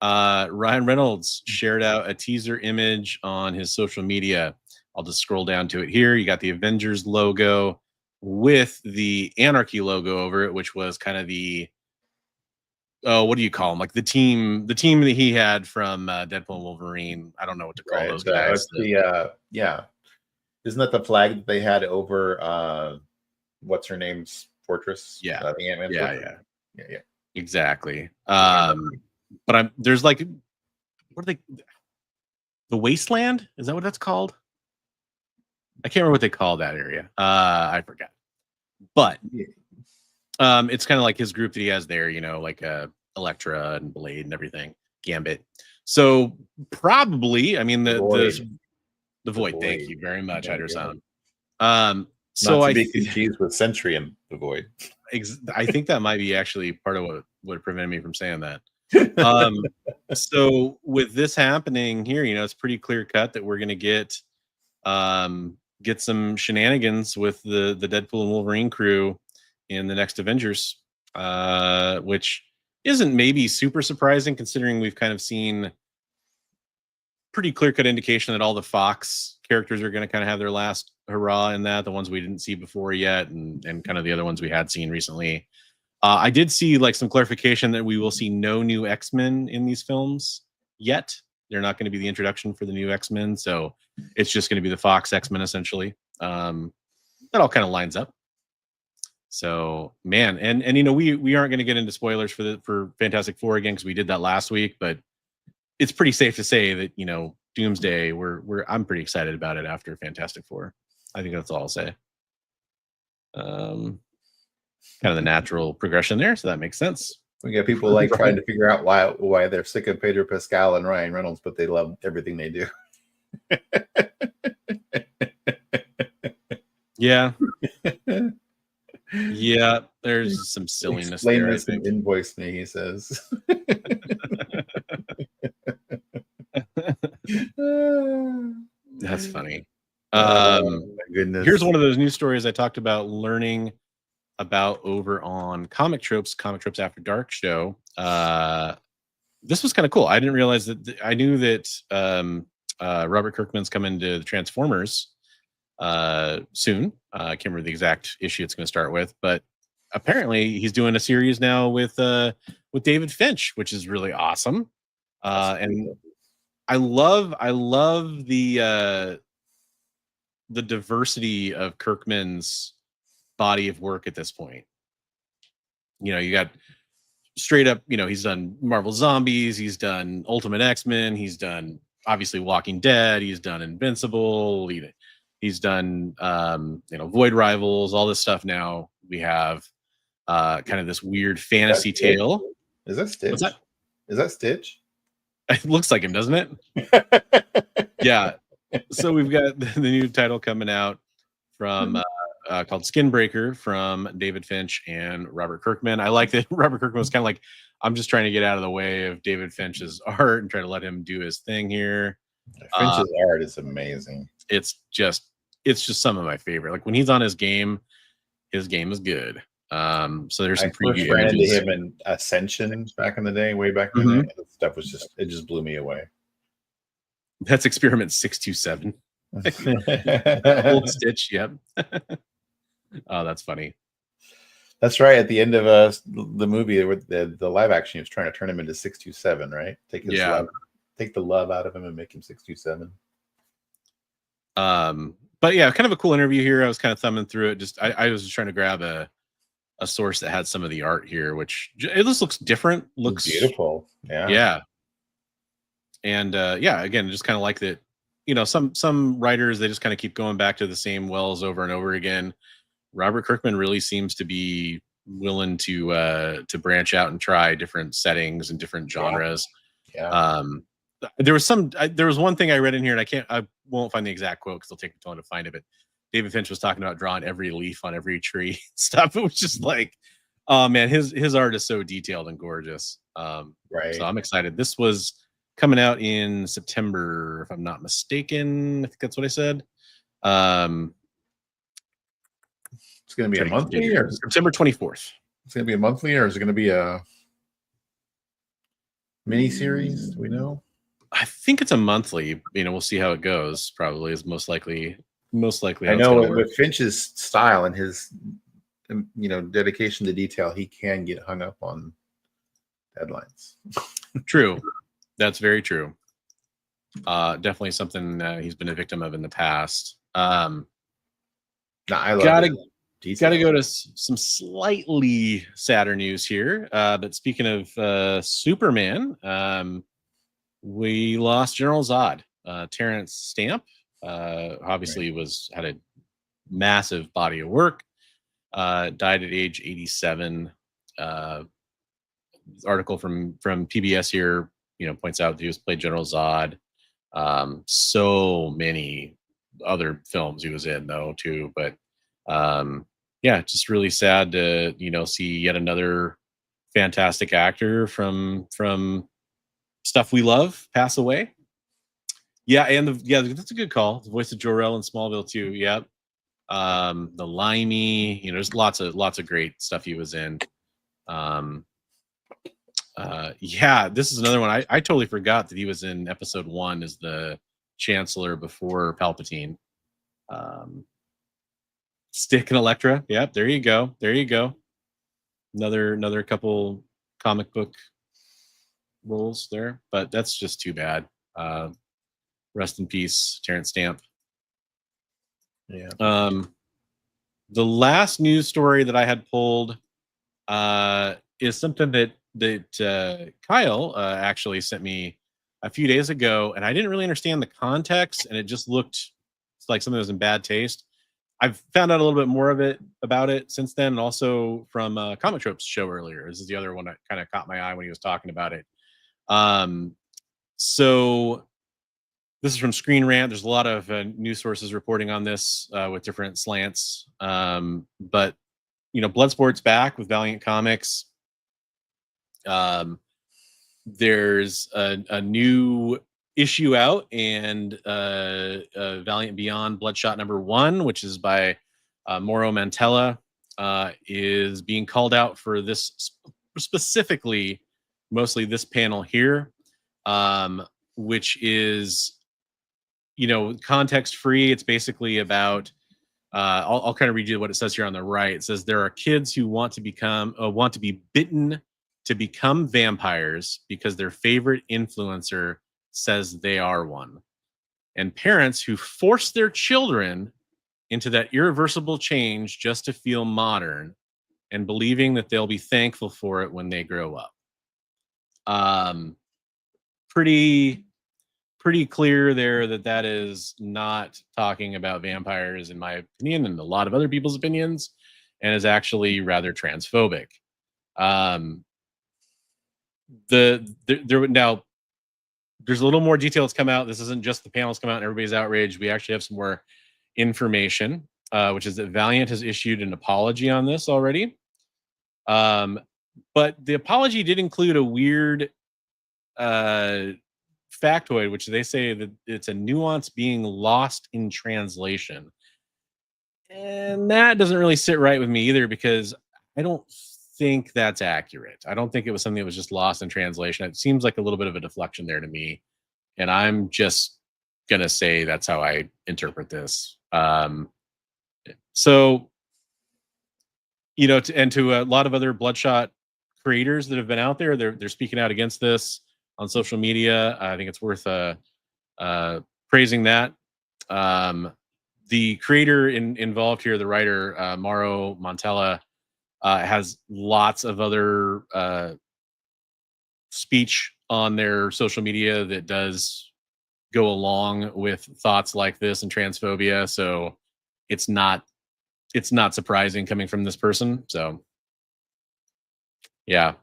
Ryan Reynolds shared out a teaser image on his social media. I'll just scroll down to it here. You got the Avengers logo with the Anarchy logo over it, which was kind of the what do you call them? Like the team that he had from Deadpool and Wolverine. I don't know what to call those guys. Yeah. Isn't that the flag that they had over what's her name's fortress? Yeah. The Ant-Man fortress? Yeah. Exactly. But there's like, what are they? The Wasteland? Is that what that's called? I can't remember what they call that area. I forgot. But it's kind of like his group that he has there, you know, like Elektra and Blade and everything, Gambit. So probably, I mean, the Void. Thank you very much, Hydersound. So Not to be confused with Sentry and the Void. I think that might be actually part of what prevented me from saying that. So with this happening here, you know, it's pretty clear cut that we're going to get some shenanigans with the Deadpool and Wolverine crew in the next Avengers, which isn't maybe super surprising considering we've kind of seen pretty clear-cut indication that all the Fox characters are going to kind of have their last hurrah in that, the ones we didn't see before yet, and kind of the other ones we had seen recently. I did see like some clarification that we will see no new X-Men in these films yet. They're not going to be the introduction for the new X-Men, so it's just going to be the Fox X-Men essentially. That all kind of lines up. So, man, and you know, we aren't going to get into spoilers for Fantastic Four again because we did that last week, but it's pretty safe to say that, you know, Doomsday, I'm pretty excited about it after Fantastic Four. I think that's all I'll say. Kind of the natural progression there, so that makes sense. We got people like trying to figure out why they're sick of Pedro Pascal and Ryan Reynolds, but they love everything they do. Yeah. Yeah, there's some silliness Explain there. this and invoice me, he says. That's funny. My goodness. Here's one of those news stories I talked about learning about over on Comic Tropes After Dark show. This was kind of cool. I didn't realize that. I knew that Robert Kirkman's coming to the Transformers soon. I can't remember the exact issue it's going to start with, but apparently he's doing a series now with David Finch, which is really awesome. And I love the diversity of Kirkman's body of work at this point. You know, you got straight up, you know, he's done Marvel Zombies, he's done Ultimate X-Men, he's done obviously Walking Dead, he's done Invincible, he's done you know, Void Rivals, all this stuff. Now we have kind of this weird fantasy tale. Is that Stitch? What's that? Is that Stitch? It looks like him, doesn't it? Yeah. So we've got the new title coming out from called Skinbreaker from David Finch and Robert Kirkman. I like that Robert Kirkman was kind of like, I'm just trying to get out of the way of David Finch's art and try to let him do his thing here. Finch's art is amazing. It's just some of my favorite. Like when he's on his game is good. So there's some preview ran into images. him in Ascension back in the day, way back in the day. That stuff was just blew me away. That's Experiment 627. Old Stitch, yep. Oh, that's funny. That's right. At the end of the movie, with the live action, he was trying to turn him into 627, right? Take the love out of him and make him 627. But yeah, kind of a cool interview here. I was kind of thumbing through it. I was just trying to grab a source that had some of the art here, which it just looks different. Looks beautiful. Yeah. Yeah. And yeah, again, just kind of like that. You know, some writers, they just kind of keep going back to the same wells over and over again. Robert Kirkman really seems to be willing to branch out and try different settings and different genres. Yeah. There was one thing I read in here, and I won't find the exact quote because it'll take me too long to find it. But David Finch was talking about drawing every leaf on every tree stuff. It was just like, oh man, his art is so detailed and gorgeous. Right. So I'm excited. This was coming out in September, if I'm not mistaken. I think that's what I said. It's going to be a monthly or September 24th. It's going to be a monthly, or is it going to be a mini series? Do we know? I think it's a monthly. You know, we'll see how it goes. Probably is most likely. I know with Finch's style and his, you know, dedication to detail, he can get hung up on deadlines. True. That's very true. Definitely something he's been a victim of in the past. I love Gotta go to some slightly sadder news here. But speaking of Superman, we lost General Zod. Terrence Stamp obviously had a massive body of work. Died at age 87. Article from PBS here, you know, points out that he played General Zod. So many other films he was in though too, but yeah, just really sad to, you know, see yet another fantastic actor from stuff we love pass away. Yeah, and that's a good call. The voice of Jor-El in Smallville too. Yep. The Limey, you know, there's lots of great stuff he was in. Yeah, this is another one. I totally forgot that he was in episode 1 as the Chancellor before Palpatine. Stick and Electra. Yep, there you go. There you go. Another couple comic book roles there, but that's just too bad. Rest in peace, Terrence Stamp. Yeah. The last news story that I had pulled is something that Kyle actually sent me a few days ago, and I didn't really understand the context, and it just looked like something that was in bad taste. I've found out a little bit more about it since then, and also from Comic Tropes show earlier. This is the other one that kind of caught my eye when he was talking about it. So this is from Screen Rant. There's a lot of news sources reporting on this with different slants. But Bloodsport's back with Valiant Comics. There's a new issue out, and Valiant Beyond Bloodshot #1, which is by Mauro Mantella, is being called out for this specifically, mostly this panel here, which is context free. It's basically about I'll kind of read you what it says here on the right. It says there are kids who want to be bitten to become vampires because their favorite influencer says they are one, and parents who force their children into that irreversible change just to feel modern and believing that they'll be thankful for it when they grow up. Pretty clear there that is not talking about vampires, in my opinion, and a lot of other people's opinions, and is actually rather transphobic. Now there's a little more detail that's come out. This isn't just the panels come out and everybody's outraged. We actually have some more information, which is that Valiant has issued an apology on this already. But the apology did include a weird factoid, which they say that it's a nuance being lost in translation. And that doesn't really sit right with me either, because I don't think that's accurate. I don't think it was something that was just lost in translation. It seems like a little bit of a deflection there to me, and I'm just gonna say that's how I interpret this. So to a lot of other Bloodshot creators that have been out there, they're speaking out against this on social media. I think it's worth praising that. The creator involved here, the writer Mauro Mantella, has lots of other speech on their social media that does go along with thoughts like this and transphobia. So it's not surprising coming from this person. So yeah.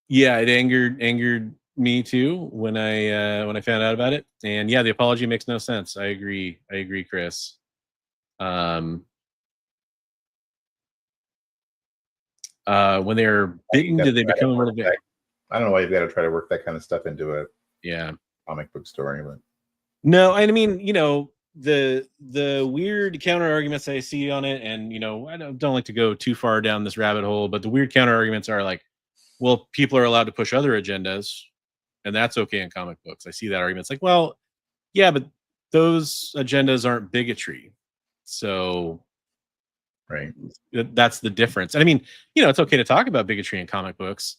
Yeah, it angered me too when I found out about it. And yeah, the apology makes no sense. I agree, Chris. When they're bitten, do they become a little bit? I don't know why you've got to try to work that kind of stuff into a comic book story, but no, I mean, the weird counter arguments I see on it, and I don't like to go too far down this rabbit hole, but the weird counter arguments are like, well, people are allowed to push other agendas, and that's okay in comic books. I see that argument. It's like, well, yeah, but those agendas aren't bigotry. So right, that's the difference. And I mean, it's okay to talk about bigotry in comic books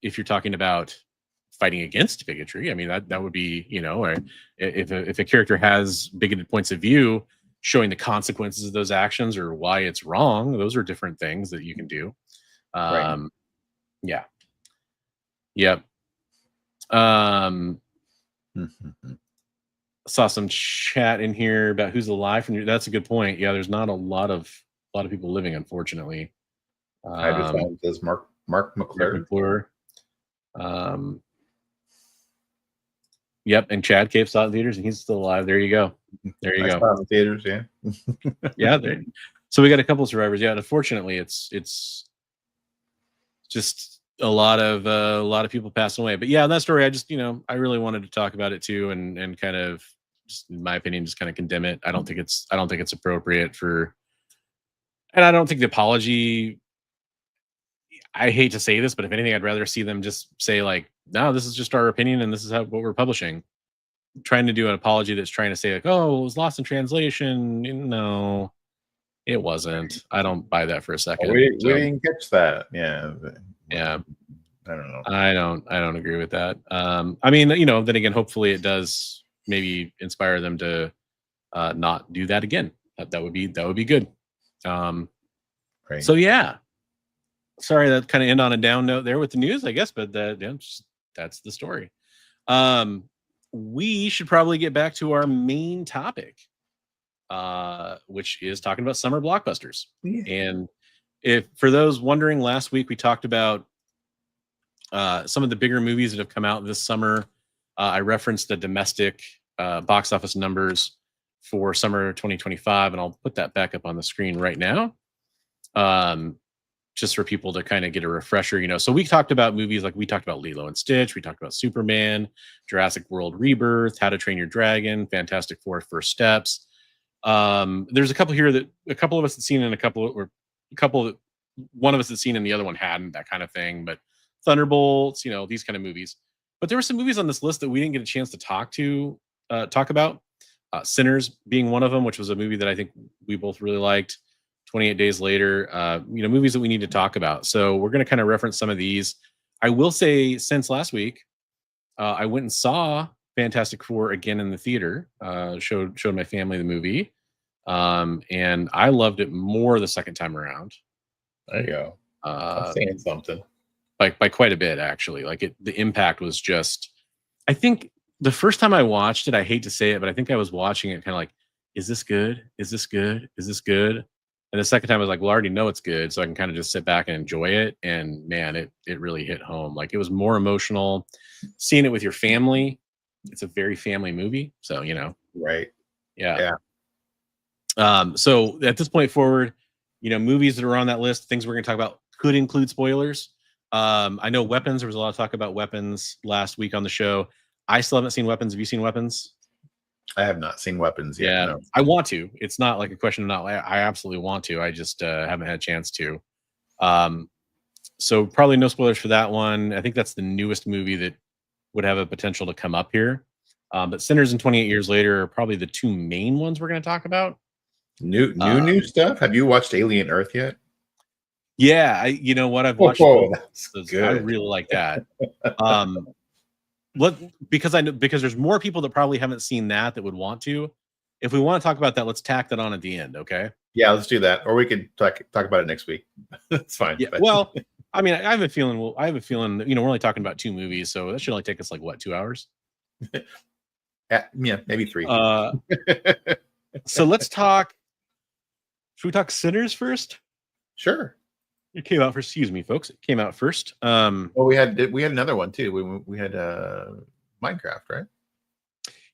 if you're talking about fighting against bigotry. I mean, that would be, or if a character has bigoted points of view, showing the consequences of those actions or why it's wrong. Those are different things that you can do. Right. Yeah. Yep. Saw some chat in here about who's alive from you. That's a good point. Yeah, there's not a lot of people living, unfortunately. I just found this Mark McClure. Yep, and Chad Cave saw it in theaters, and he's still alive. There you go. There you go. Saw it in theaters, yeah. Yeah. So we got a couple of survivors. Yeah, unfortunately, it's just a lot of people passing away. But yeah, that story, I just I really wanted to talk about it too, and kind of, just in my opinion, just kind of condemn it. I don't think it's appropriate for And I don't think the apology, I hate to say this, but if anything, I'd rather see them just say like, no, this is just our opinion and this is what we're publishing. Trying to do an apology that's trying to say like, oh, it was lost in translation. No, it wasn't. I don't buy that for a second. We didn't catch that. Yeah. Yeah. I don't know. I don't agree with that. I mean, then again, hopefully it does maybe inspire them to not do that again. That would be good. Right. So yeah, sorry that kind of end on a down note there with the news, I guess, but that's the story. We should probably get back to our main topic, which is talking about summer blockbusters. Yeah. And if for those wondering, last week we talked about some of the bigger movies that have come out this summer. I referenced the domestic box office numbers for summer 2025, and I'll put that back up on the screen right now, just for people to kind of get a refresher. So we talked about movies like we talked about Lilo and Stitch, we talked about Superman, Jurassic World Rebirth, How to Train Your Dragon, Fantastic Four: First Steps. There's a couple here that a couple of us had seen, and one of us had seen, and the other one hadn't. That kind of thing, but Thunderbolts, these kind of movies. But there were some movies on this list that we didn't get a chance to talk about. Sinners being one of them, which was a movie that I think we both really liked. 28 Days Later, movies that we need to talk about. So we're going to kind of reference some of these. I will say, since last week, I went and saw Fantastic Four again in the theater. Showed my family the movie, and I loved it more the second time around. There you go. I'm saying something. By quite a bit, actually. Like the impact was just. I think the first time I watched it, I hate to say it, but I think I was watching it kind of like, is this good? Is this good? Is this good? And the second time I was like, well, I already know it's good, so I can kind of just sit back and enjoy it. And man, it really hit home. Like it was more emotional. Seeing it with your family, it's a very family movie. So, Right. Yeah. So at this point forward, movies that are on that list, things we're going to talk about could include spoilers. I know Weapons. There was a lot of talk about Weapons last week on the show. I still haven't seen Weapons. Have you seen Weapons? I have not seen Weapons yet. Yeah, No. I want to. It's not like a question of not. I absolutely want to. I just haven't had a chance to. So probably no spoilers for that one. I think that's the newest movie that would have a potential to come up here. But Sinners and 28 Years Later are probably the two main ones we're going to talk about. New stuff. Have you watched Alien Earth yet? Yeah, you know what? I've watched. That's good. I really like that. Because there's more people that probably haven't seen that would want to. If we want to talk about that, let's tack that on at the end, okay? Yeah, let's do that, or we could talk about it next week. That's fine. Yeah. Well, I mean, I have a feeling. That, we're only talking about two movies, so that should only take us like 2 hours? Yeah, maybe 3. So let's talk. Should we talk Sinners first? Sure. It came out first. Excuse me, folks. It came out first. Well, we had another one too. We had Minecraft, right?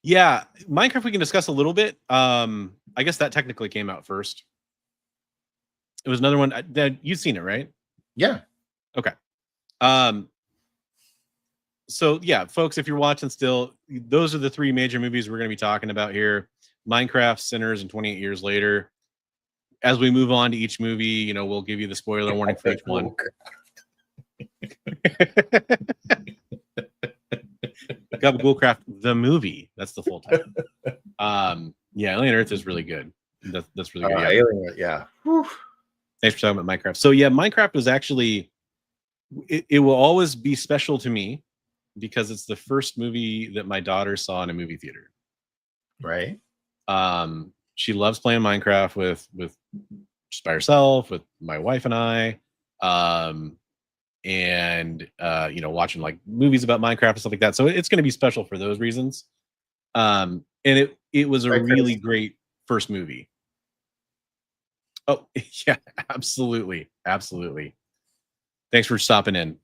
Yeah, Minecraft we can discuss a little bit. I guess that technically came out first. It was another one that you've seen it, right? Yeah. Okay. So yeah, folks, if you're watching still, those are the three major movies we're going to be talking about here: Minecraft, Sinners, and 28 Years Later. As we move on to each movie, we'll give you the spoiler warning for each one. Gabagoolcraft, the movie. That's the full title. Yeah, Alien Earth is really good. That's really good. Alien, yeah. Thanks for talking about Minecraft. So yeah, Minecraft was actually, it will always be special to me because it's the first movie that my daughter saw in a movie theater. Right. She loves playing Minecraft with just by herself, with my wife and I, and watching like movies about Minecraft and stuff like that. So it's going to be special for those reasons. And it was a really great first movie. Oh yeah, absolutely. Thanks for stopping in.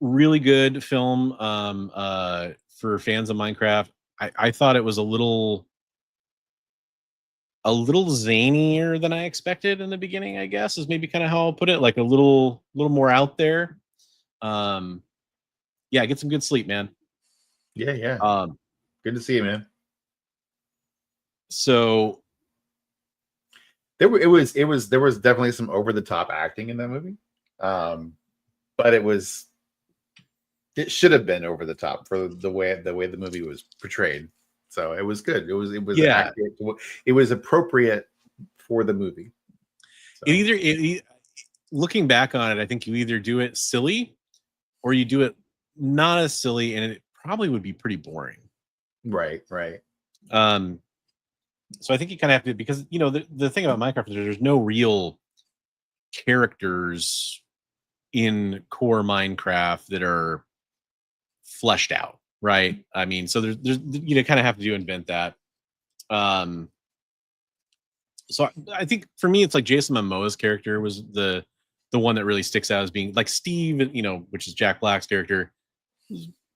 Really good film for fans of Minecraft. I thought it was a little zanier than I expected in the beginning, I guess, is maybe kind of how I'll put it. Like a little more out there. Yeah, get some good sleep, man. Yeah. Good to see you, man. So There was definitely some over the top acting in that movie, but it should have been over the top for the way the movie was portrayed. So it was good. It was Yeah. accurate. It was appropriate for the movie. So. Looking back on it, I think you either do it silly or you do it not as silly, and it probably would be pretty boring. Right. So I think you kind of have to, because the thing about Minecraft is there's no real characters in core Minecraft that are fleshed out, right? I mean, so there's kind of have to invent that. So I think for me, it's like Jason Momoa's character was the one that really sticks out as being like Steve, which is Jack Black's character.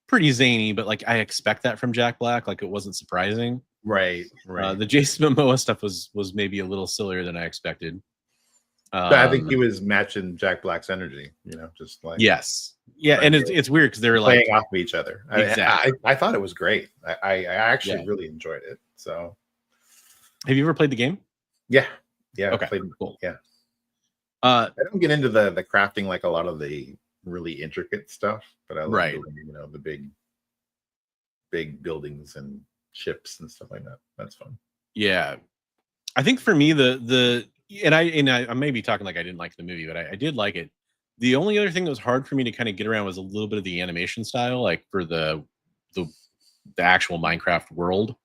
Pretty zany, but like I expect that from Jack Black. Like it wasn't surprising. Right. The Jason Momoa stuff was maybe a little sillier than I expected. I think he was matching Jack Black's energy. Just like yes, yeah, and it's weird because they were playing like off of each other. Exactly. I thought it was great. I actually really enjoyed it. So, have you ever played the game? Yeah. Okay. I played, cool. Yeah. I don't get into the crafting like a lot of the really intricate stuff, but I love building, the big buildings and ships and stuff like that. That's fun. Yeah, I think for me and I may be talking like I didn't like the movie, but I did like it. The only other thing that was hard for me to kind of get around was a little bit of the animation style, like for the actual Minecraft world.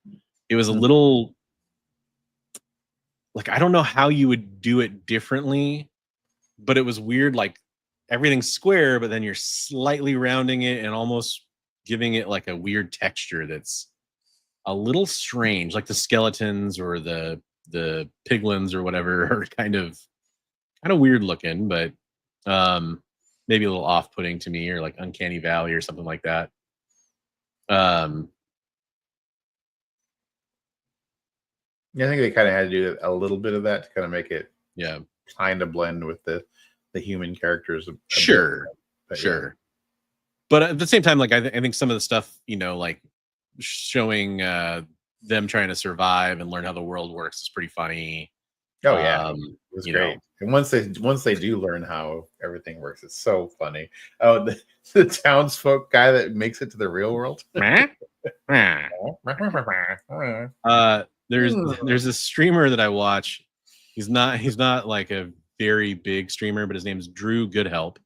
It was a little like I don't know how you would do it differently, but it was weird. Like everything's square, but then you're slightly rounding it and almost giving it like a weird texture that's a little strange. Like the skeletons or the piglins or whatever are kind of weird looking, but maybe a little off-putting to me, or like Uncanny Valley or something like that. Yeah, I think they kind of had to do a little bit of that to kind of make it kind of blend with the human characters. Sure. But at the same time, like I think some of the stuff, like showing them trying to survive and learn how the world works is pretty funny. Oh yeah, it was great. And once they do learn how everything works, it's so funny. Oh, the townsfolk guy that makes it to the real world. There's a streamer that I watch. He's not like a very big streamer, but his name's Drew Goodhelp.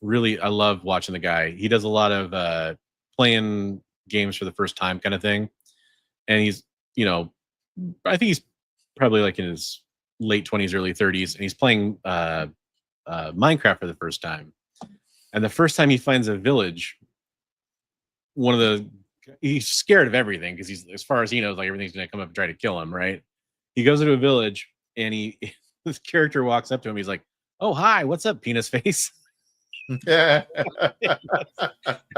Really, I love watching the guy. He does a lot of playing games for the first time kind of thing. And he's, I think he's probably like in his late 20s, early 30s, and he's playing Minecraft for the first time. And the first time he finds a village, he's scared of everything because he's, as far as he knows, like everything's gonna come up and try to kill him, right? He goes into a village and this character walks up to him. He's like, "Oh, hi, what's up, penis face?" Yeah.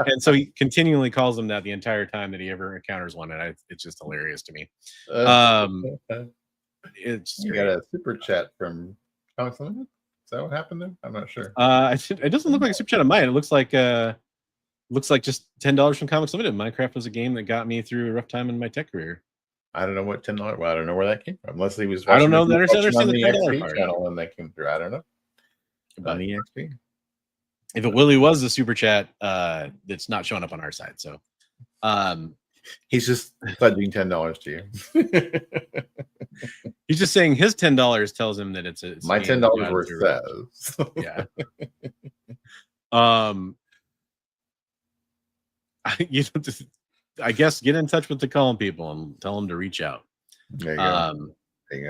And so he continually calls him that the entire time that he ever encounters one, and it's just hilarious to me. It's you got a super chat from Comics Limited. Is that what happened there? I'm not sure. It doesn't look like a super chat of mine. It looks like just $10 from Comics Limited. Minecraft was a game that got me through a rough time in my tech career. I don't know what $10. Well, I don't know where that came from. Unless he was. I don't know. Understand the XP part. channel and that came through. I don't know. On the XP. If it really was a super chat, that's not showing up on our side. So, he's just pledging $10 to you. He's just saying his $10 tells him that it's my $10 worth says. Yeah. I guess get in touch with the Calm people and tell them to reach out. There you go. There you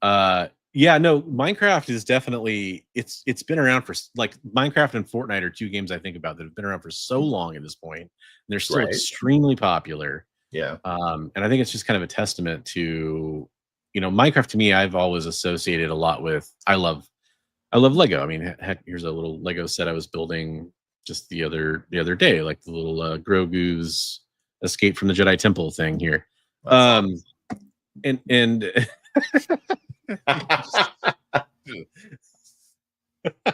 go. Yeah, no, Minecraft is definitely it's been around for, like, Minecraft and Fortnite are two games I think about that have been around for so long at this point. And they're still extremely popular. Yeah. And I think it's just kind of a testament to, Minecraft to me, I've always associated a lot with, I love Lego. I mean, heck, here's a little Lego set I was building just the other day, like the little Grogu's Escape from the Jedi Temple thing here. And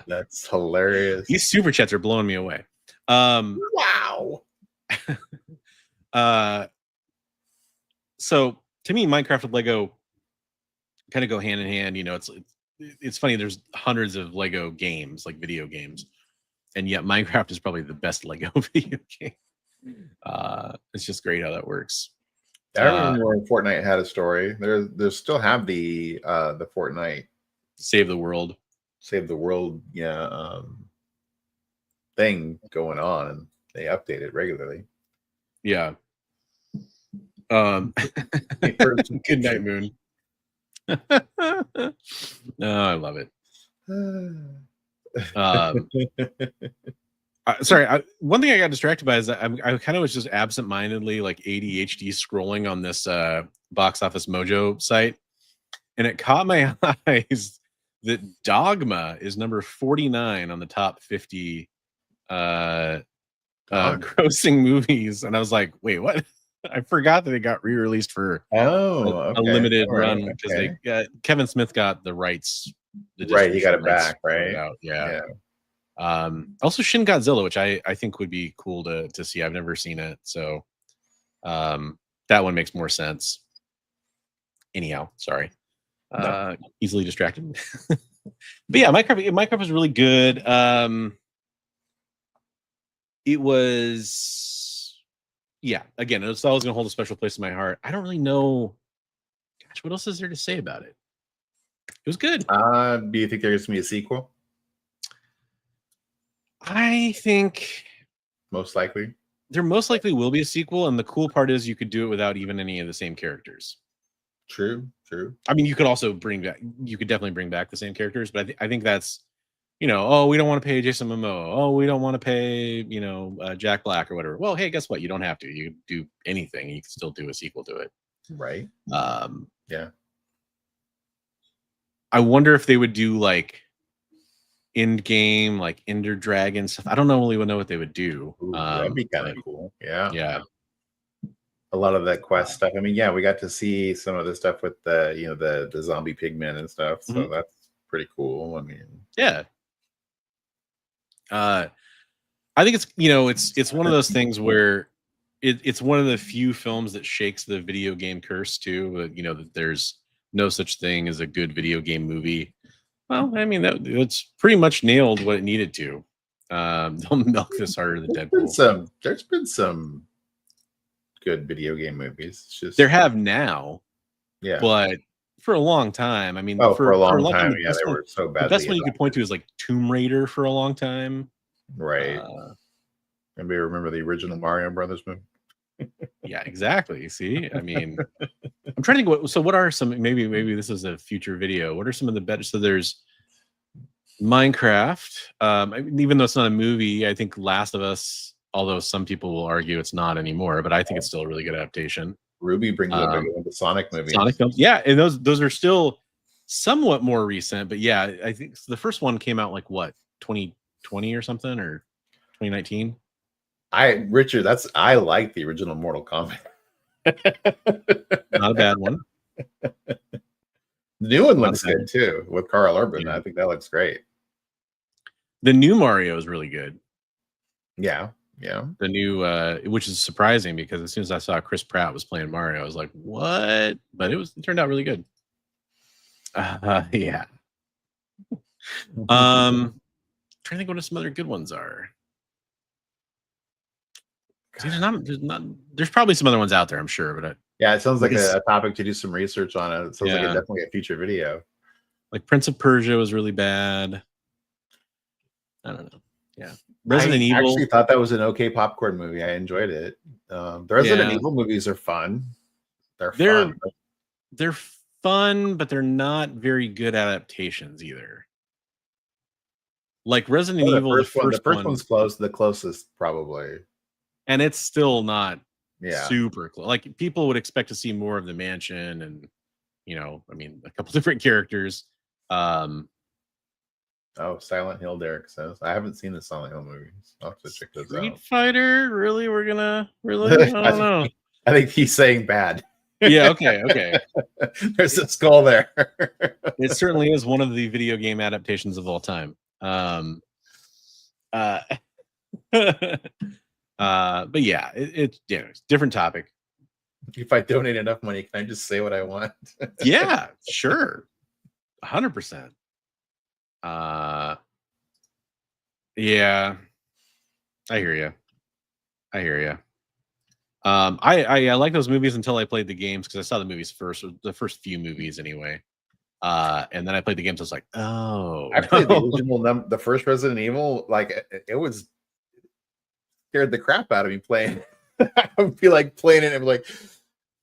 that's hilarious. These super chats are blowing me away. Wow. So to me, Minecraft with Lego kind of go hand in hand. You know, it's funny. There's hundreds of Lego games, like video games, and yet Minecraft is probably the best Lego video game. It's just great how that works. I remember when Fortnite had a story. They still have the Fortnite Save the World, thing going on, and they update it regularly. Yeah. Good night, Moon. Oh, I love it. Sorry, one thing I got distracted by is that I kind of was just absentmindedly like ADHD scrolling on this Box Office Mojo site, and it caught my eyes that Dogma is number 49 on the top 50 grossing movies, and I was like, wait, what? I forgot that it got re-released for a limited run because they Kevin Smith got the rights. Right, he got it back, right? Yeah. Also Shin Godzilla, which I think would be cool to see. I've never seen it, so that one makes more sense. Anyhow, sorry. Easily distracted. But yeah, Minecraft was really good. It was, yeah, again, it's always gonna hold a special place in my heart. I don't really know, gosh, what else is there to say about it? It was good. Do you think there's gonna be a sequel? I think most likely there most likely will be a sequel, and the cool part is you could do it without even any of the same characters. True. I mean, you could definitely bring back the same characters, but I think that's, you know, oh, we don't want to pay Jason Momoa. Oh, we don't want to pay, you know, Jack Black or whatever. Well, hey, guess what? You don't have to. You do anything. You can still do a sequel to it. Right. Yeah. I wonder if they would do like end game, like Ender Dragon stuff. I don't really know what they would do. Ooh, that'd be kind of cool. Yeah. Yeah. A lot of that quest stuff. I mean, yeah, we got to see some of the stuff with the, you know, the zombie pigmen and stuff. So that's pretty cool. I mean, yeah. I think it's, you know, it's one of those things where it's one of the few films that shakes the video game curse too. You know, that there's no such thing as a good video game movie. Well, I mean, that's pretty much nailed what it needed to. Don't milk this harder than Deadpool. There's been some good video game movies. It's just there have now, yeah, but for a long time, I mean, for a long time, yeah, they were so bad. The best one you could point to is like Tomb Raider for a long time, right? Anybody remember the original Mario Brothers movie? Yeah, exactly. See, I mean, I'm trying to think. What are some? Maybe this is a future video. What are some of the better? So there's Minecraft. Even though it's not a movie, I think Last of Us. Although some people will argue it's not anymore, but I think it's still a really good adaptation. Ruby brings up the Sonic movie. Sonic films, yeah, and those are still somewhat more recent, but yeah, I think the first one came out like what 2020 or something, or 2019. I like the original Mortal Kombat. Not a bad one. The new one looks good too with Carl Urban. Yeah. I think that looks great. The new Mario is really good. Yeah. The new, which is surprising because as soon as I saw Chris Pratt was playing Mario, I was like, "What?" But it turned out really good. Yeah. Trying to think what some other good ones are. There's probably some other ones out there, I'm sure, but yeah, it sounds like a topic to do some research on. It sounds like definitely a future video. Like Prince of Persia was really bad. I don't know. Yeah. Resident Evil. I actually thought that was an okay popcorn movie. I enjoyed it. The Resident Evil movies are fun. They're fun. They're fun, but they're not very good adaptations either. Like Resident Evil, the first one's close, the closest probably. And it's still not super close. Like people would expect to see more of the mansion and, you know, I mean, a couple different characters. Oh, Silent Hill, Derek says. I haven't seen the Silent Hill movies. I'll have to check those out. Street Fighter? Really? We're gonna really? I don't know. I think he's saying bad. Yeah, okay. There's a skull there. It certainly is one of the video game adaptations of all time. But yeah, it's different topic. If I donate enough money, can I just say what I want? Yeah, sure. 100%. Yeah, I hear you. I like those movies until I played the games, because I saw the movies first, or the first few movies anyway. And then I played the games. I was like, oh, I played no. the original, the first Resident Evil. Like it was scared the crap out of me playing. I would feel like playing it and be like,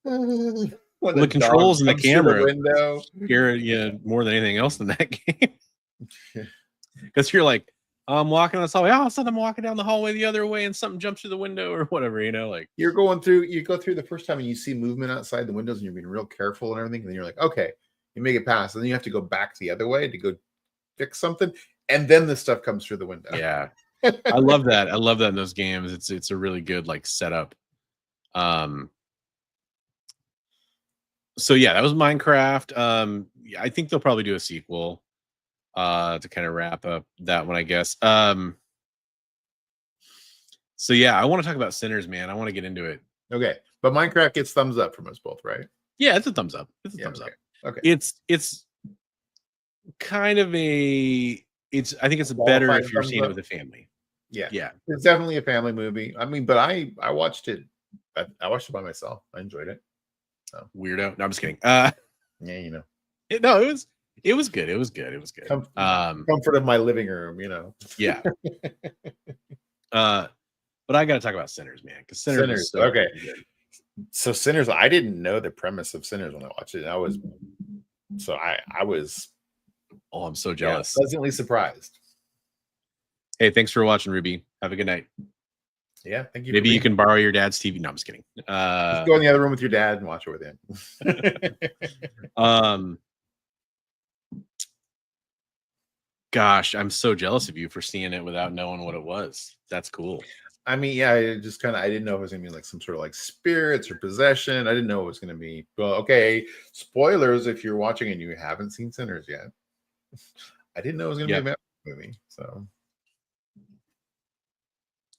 when The controls and the comes through camera window scare you more than anything else in that game. Because you're like, I'm walking this hallway. All of a sudden, I'm walking down the hallway the other way, and something jumps through the window or whatever. Like you go through the first time and you see movement outside the windows and you're being real careful and everything. And then you're like, okay, you make it past, and then you have to go back the other way to go fix something, and then the stuff comes through the window. Yeah, I love that. I love that in those games. It's a really good like setup. So yeah, that was Minecraft. I think they'll probably do a sequel to kind of wrap up that one, I guess. So yeah, I want to talk about Sinners, man. I want to get into it. Okay, but Minecraft gets thumbs up from us both, right? Yeah, it's a thumbs up. It's a thumbs up. Okay. It's kind of I think it's better if you're seeing it with a family. Yeah. It's definitely a family movie. I mean, but I watched it. I watched it by myself. I enjoyed it. So. Weirdo. No, I'm just kidding. Yeah, you know. It was good. It was good. Comfort of my living room, you know. Yeah. But I got to talk about Sinners, man, because Sinners is so okay. good. So Sinners, I didn't know the premise of Sinners when I watched it. I was Oh, I'm so jealous. Pleasantly surprised. Hey, thanks for watching, Ruby. Have a good night. Yeah, thank you. Maybe you can borrow your dad's TV. No, I'm just kidding. Just go in the other room with your dad and watch it with him. Gosh, I'm so jealous of you for seeing it without knowing what it was. That's cool. I mean, yeah, I didn't know it was gonna be like some sort of like spirits or possession. I didn't know it was gonna be. Well, okay, spoilers if you're watching and you haven't seen Sinners yet. I didn't know it was gonna be a vampire movie. So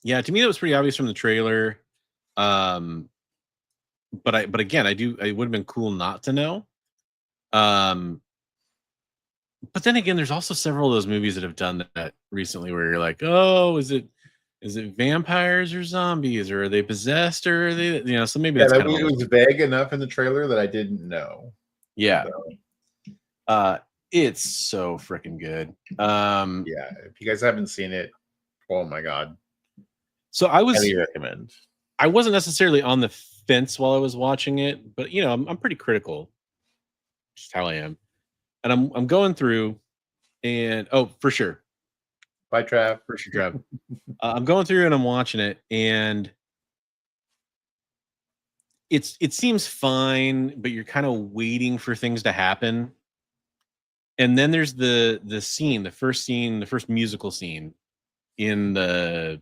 yeah, to me that was pretty obvious from the trailer. But again, it would have been cool not to know. But then again, there's also several of those movies that have done that recently where you're like, oh, is it vampires or zombies, or are they possessed, or are they, so maybe that's it was vague enough in the trailer that I didn't know. Yeah. So. It's so freaking good. Yeah, if you guys haven't seen it, oh my god. So I highly recommend. I wasn't necessarily on the fence while I was watching it, but I'm pretty critical. Just how I am. And I'm going through, and for sure. Bye, Trav. For sure, Trav. I'm going through and I'm watching it, and it seems fine, but you're kind of waiting for things to happen. And then there's the first musical scene in the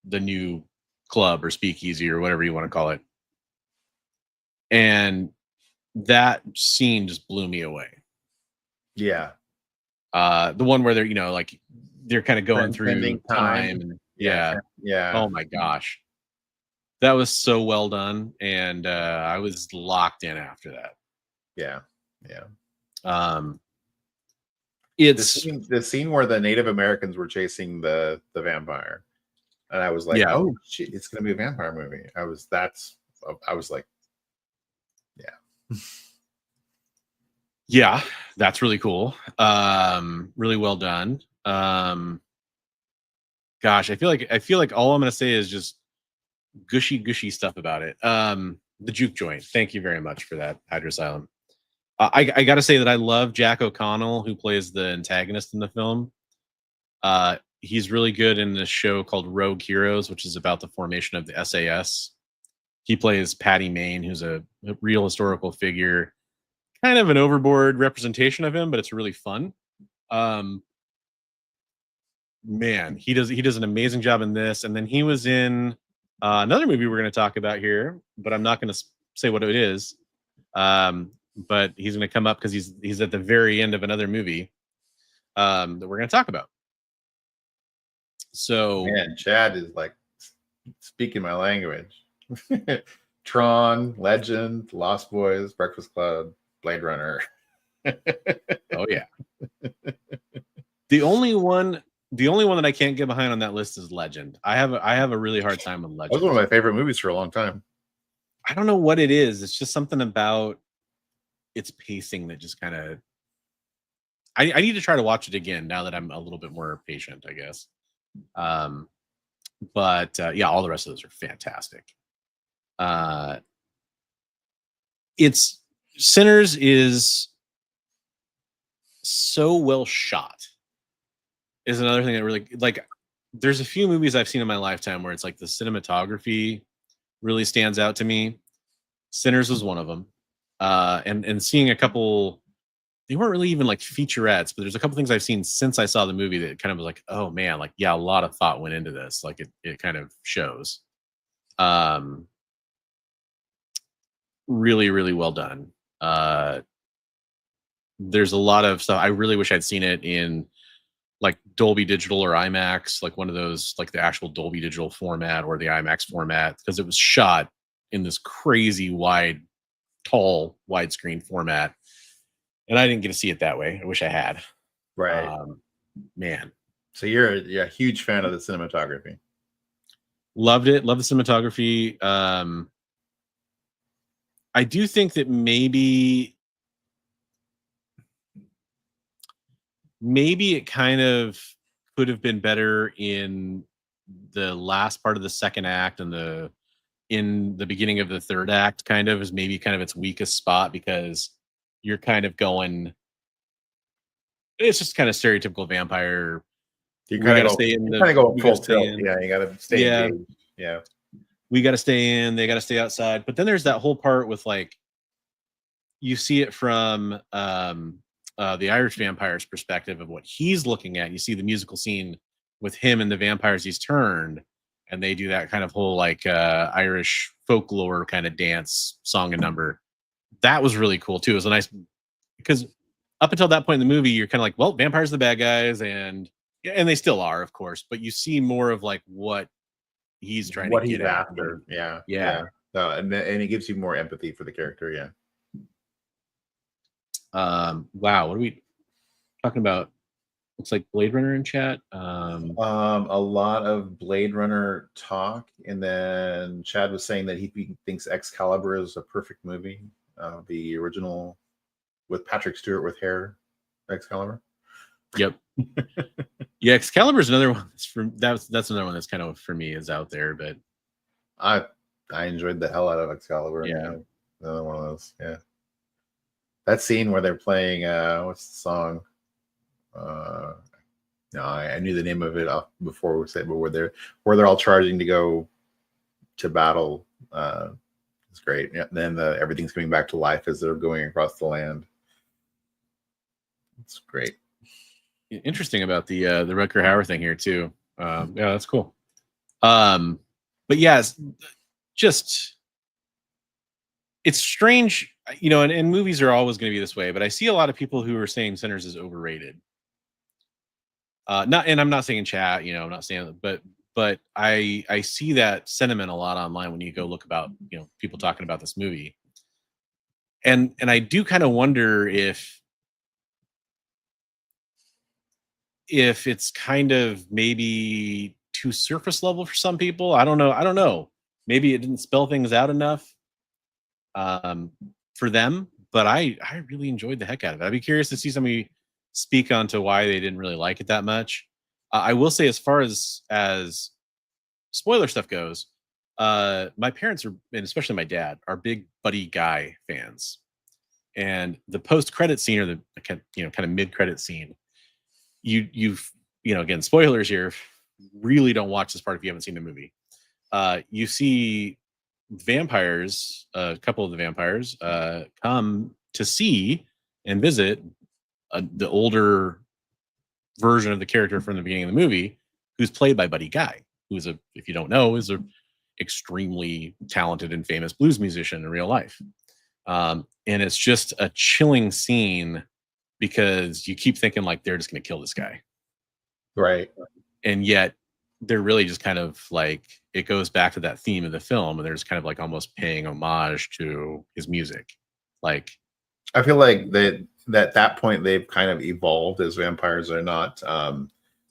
new club or speakeasy or whatever you want to call it. And that scene just blew me away. Yeah. The one where they're kind of going through time. And, yeah. Oh my gosh. That was so well done. And I was locked in after that. Yeah. It's the scene where the Native Americans were chasing the vampire. And I was like, oh shit, it's gonna be a vampire movie. I was like, yeah. Yeah, that's really cool. Really well done. Gosh, I feel like all I'm gonna say is just gushy stuff about it. The juke joint. Thank you very much for that, Hydrosylum. I gotta say that I love Jack O'Connell, who plays the antagonist in the film. He's really good in this show called Rogue Heroes, which is about the formation of the SAS. He plays Patty Main, who's a real historical figure. Kind of an overboard representation of him, but it's really fun. Man, he does an amazing job in this. And then he was in another movie we're going to talk about here, but I'm not going to say what it is. But he's going to come up because he's at the very end of another movie that we're going to talk about. So, man, Chad is like speaking my language. Tron, Legend, Lost Boys, Breakfast Club, Blade Runner. Oh yeah. The only one that I can't get behind on that list is Legend. I have a really hard time with That Legend. was one of my favorite movies for a long time. I don't know what it is. It's just something about its pacing that just kind of. I need to try to watch it again now that I'm a little bit more patient, I guess. But yeah, all the rest of those are fantastic. It's Sinners is so well shot. Is another thing that really like. There's a few movies I've seen in my lifetime where it's like the cinematography really stands out to me. Sinners was one of them, and seeing a couple. They weren't really even like featurettes, but there's a couple things I've seen since I saw the movie that kind of was like, oh man, like yeah, a lot of thought went into this. Like it kind of shows. Really, really well done. There's a lot of stuff. I really wish I'd seen it in like Dolby Digital or IMAX, like one of those, like the actual Dolby Digital format or the IMAX format, because it was shot in this crazy wide, tall widescreen format. And I didn't get to see it that way. I wish I had. Right. Man. So you're a huge fan of the cinematography. Loved it. Love the cinematography. I do think that maybe it kind of could have been better in the last part of the second act and in the beginning of the third act kind of is maybe kind of its weakest spot, because you're kind of going, it's just kind of stereotypical vampire. You kind of go full tilt. Yeah, you got to stay engaged. Yeah. We got to stay in, they got to stay outside. But then there's that whole part with like, you see it from the Irish vampire's perspective of what he's looking at. You see the musical scene with him and the vampires he's turned, and they do that kind of whole like Irish folklore kind of dance song and number. That was really cool too. It was a nice, because up until that point in the movie, you're kind of like, well, vampires are the bad guys, and they still are, of course, but you see more of like what he's trying to get after. Yeah. No, and it gives you more empathy for the character. Yeah. Wow, what are we talking about? Looks like Blade Runner in chat. A lot of Blade Runner talk, and then Chad was saying that he thinks Excalibur is a perfect movie. The original with Patrick Stewart with hair, Excalibur. Yep. Yeah, Excalibur is another one. That's another one that's kind of for me is out there, but I enjoyed the hell out of Excalibur. Yeah, another one of those. Yeah, that scene where they're playing what's the song? No, I knew the name of it before we said, but where they're all charging to go to battle. It's great. Yeah, then everything's coming back to life as they're going across the land. It's great. Interesting about the Rutger Hauer thing here too. Yeah, that's cool. But yeah, it's strange, you know, and movies are always going to be this way, but I see a lot of people who are saying Sinners is overrated. And I'm not saying chat, you know, I'm not saying, but I see that sentiment a lot online when you go look about, you know, people talking about this movie. And I do kind of wonder if it's kind of maybe too surface level for some people. I don't know. Maybe it didn't spell things out enough for them, but I really enjoyed the heck out of it. I'd be curious to see somebody speak onto why they didn't really like it that much. I will say, as far as spoiler stuff goes, my parents are, and especially my dad, are big Buddy Guy fans. And the post-credit scene, or the kind of mid-credit scene, you've again, spoilers here, really don't watch this part if you haven't seen the movie. You see vampires, a couple of the vampires come to see and visit the older version of the character from the beginning of the movie, who's played by Buddy Guy, who's if you don't know, is a extremely talented and famous blues musician in real life. And it's just a chilling scene, because you keep thinking like they're just going to kill this guy. Right. And yet they're really just kind of like, it goes back to that theme of the film, and there's kind of like almost paying homage to his music. Like, I feel like at that point they've kind of evolved as vampires. Are not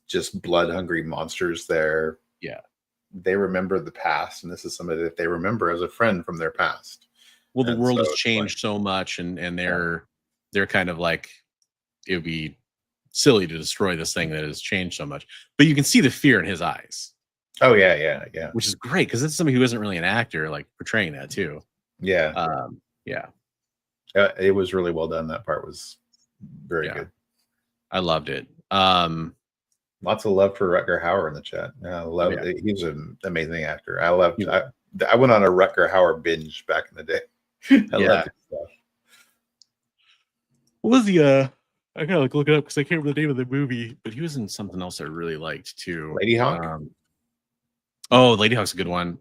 just blood hungry monsters. They remember the past, and this is somebody that they remember as a friend from their past. well, the And world so has it's changed so much, and they're kind of like, it would be silly to destroy this thing that has changed so much. But you can see the fear in his eyes. Oh yeah. Which is great, because it's somebody who isn't really an actor, like portraying that too. Yeah. It was really well done. That part was very good. I loved it. Lots of love for Rutger Hauer in the chat. I love it. He's an amazing actor. I went on a Rutger Hauer binge back in the day. I loved his stuff. What was the I gotta like look it up because I can't remember the name of the movie, but he was in something else I really liked too. Lady Hawk? Oh, Lady Hawk's a good one.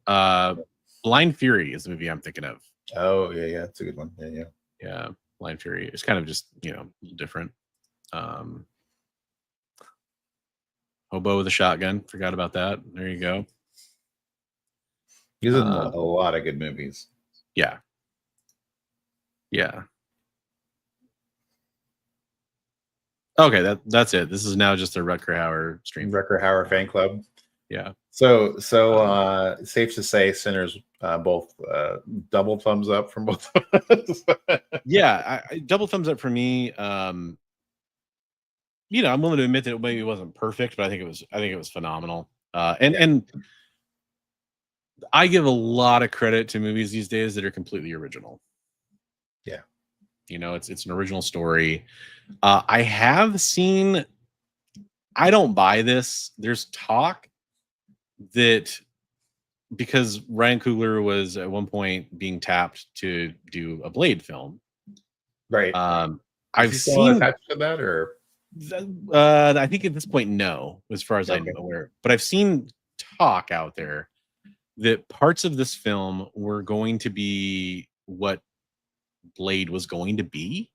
Blind Fury is the movie I'm thinking of. Oh yeah, it's a good one. Yeah. Blind Fury. It's kind of just, a little different. Hobo with a Shotgun. Forgot about that. There you go. He's in a lot of good movies. Yeah. Okay, that's it. This is now just a Rutger Hauer stream. Rutger Hauer fan club. Yeah. So safe to say, Sinners both double thumbs up from both of us. Yeah, I double thumbs up for me. I'm willing to admit that it maybe wasn't perfect, but I think it was phenomenal. And I give a lot of credit to movies these days that are completely original. Yeah. It's an original story. I have seen, I don't buy this. There's talk that because Ryan Coogler was at one point being tapped to do a Blade film. Right. I've seen attached to that, or I think at this point, no, as far as I'm aware. But I've seen talk out there that parts of this film were going to be what Blade was going to be.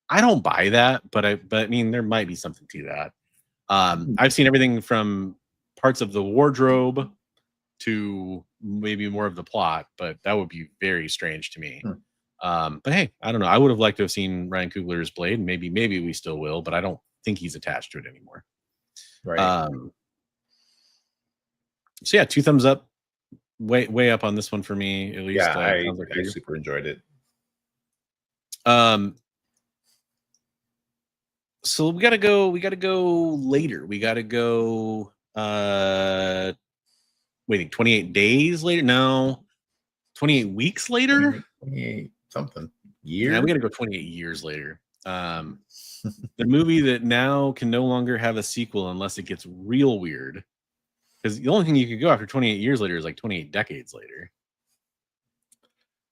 I don't buy that, but I mean, there might be something to that. I've seen everything from parts of the wardrobe to maybe more of the plot, but that would be very strange to me. But hey, I don't know. I would have liked to have seen Ryan Coogler's Blade. Maybe we still will, but I don't think he's attached to it anymore. right. So yeah, 2 thumbs up, way up on this one for me, at least. Yeah, I you. super enjoyed it. So we gotta go later. We gotta go waiting 28 days later. No, 28 weeks later. 28 something years. Yeah, we gotta go 28 years later. The movie that now can no longer have a sequel unless it gets real weird. Because the only thing you could go after 28 years later is like 28 decades later.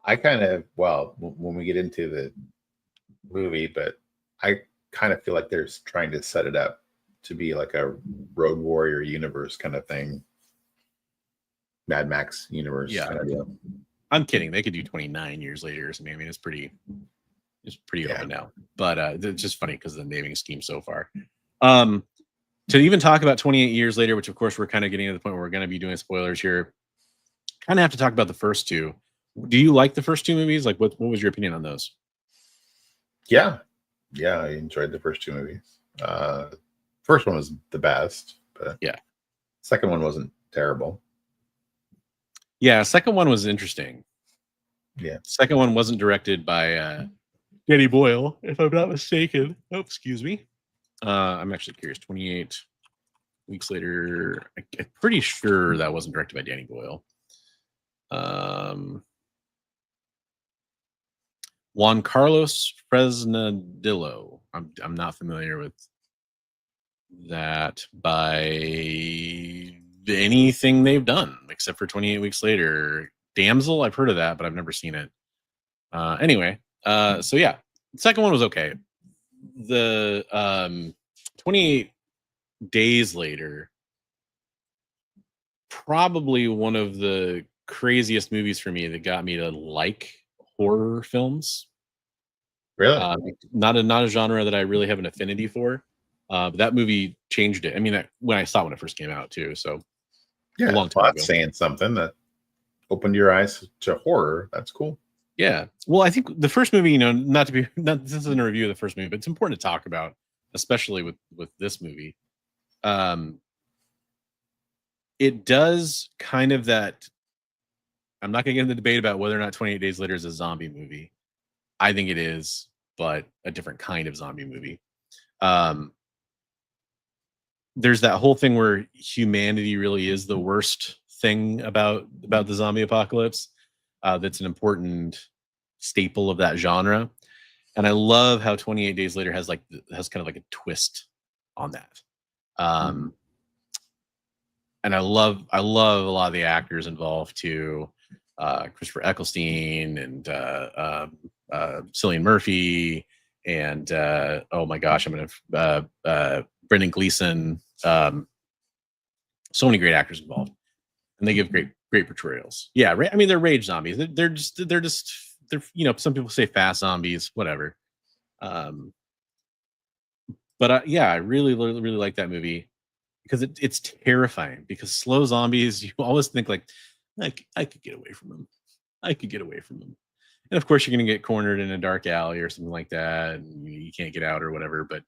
I kind of, when we get into the movie, but I kind of feel like they're trying to set it up to be like a Road Warrior universe kind of thing. Mad Max universe. Yeah. Kind of deal. I'm kidding. They could do 29 years later or something. I mean, it's pretty open now. But it's just funny because of the naming scheme so far. To even talk about 28 years later, which of course we're kind of getting to the point where we're going to be doing spoilers here, kind of have to talk about the first two. Do you like the first two movies? Like, what was your opinion on those? Yeah, I enjoyed the first two movies. First one was the best, but yeah, second one wasn't terrible. Yeah, second one was interesting. Yeah, second one wasn't directed by Danny Boyle, if I'm not mistaken. Oh, excuse me. I'm actually curious. 28 weeks later, I'm pretty sure that wasn't directed by Danny Boyle. Juan Carlos Fresnadillo. I'm not familiar with that by anything they've done except for 28 weeks later. Damsel, I've heard of that, but I've never seen it. Anyway, so yeah, the second one was okay. The 28 days later, probably one of the craziest movies for me that got me to like horror films. Really? Not a genre that I really have an affinity for. But that movie changed it. I mean, when I saw it when it first came out too. So Yeah, a long time ago. saying something that opened your eyes to horror. That's cool. Yeah. Well, I think the first movie, not this isn't a review of the first movie, but it's important to talk about, especially with this movie. It does kind of that. I'm not going to get into the debate about whether or not 28 Days Later is a zombie movie. I think it is, but a different kind of zombie movie. There's that whole thing where humanity really is the worst thing about the zombie apocalypse. That's an important staple of that genre, and I love how 28 Days Later has kind of like a twist on that. And I love a lot of the actors involved too. Christopher Eccleston and Cillian Murphy and oh my gosh, I'm gonna Brendan Gleeson. So many great actors involved, and they give great portrayals. Yeah, I mean they're rage zombies. They're just some people say fast zombies, whatever. But yeah, I really like that movie because it's terrifying. Because slow zombies, you always think like I could get away from them. I could get away from them. And of course, you're going to get cornered in a dark alley or something like that, and you can't get out or whatever. But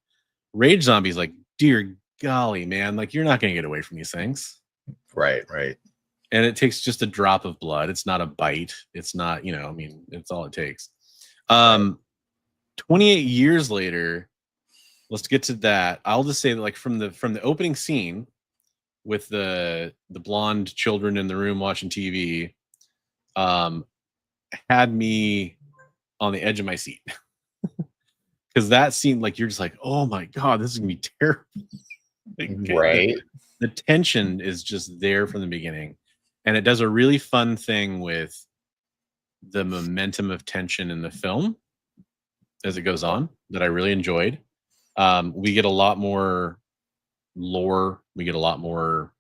rage zombies, like, dear golly, man, like you're not going to get away from these things. Right. And it takes just a drop of blood. It's not a bite. It's not, I mean, it's all it takes. 28 years later, let's get to that. I'll just say that, like, from the opening scene with the blonde children in the room watching TV, had me on the edge of my seat. Because that scene, like, you're just like, oh my God, this is gonna be terrible. Right. The tension is just there from the beginning. And it does a really fun thing with the momentum of tension in the film as it goes on that I really enjoyed. We get a lot more lore. We get a lot more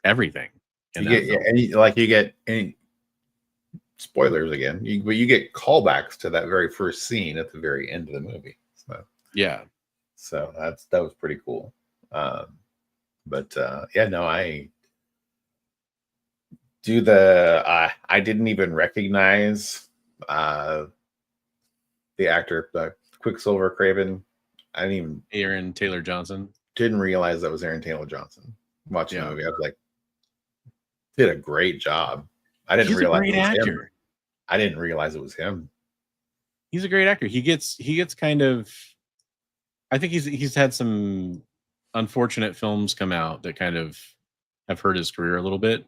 everything. You get any spoilers again, but you get callbacks to that very first scene at the very end of the movie. Yeah. So that was pretty cool. I didn't even recognize the actor, Quicksilver Craven. I Aaron Taylor Johnson. Didn't realize that was Aaron Taylor Johnson. Watching the movie, I was like, did a great job. I didn't realize it was him. I didn't realize it was him. He's a great actor. He gets kind of, I think he's had some unfortunate films come out that kind of have hurt his career a little bit.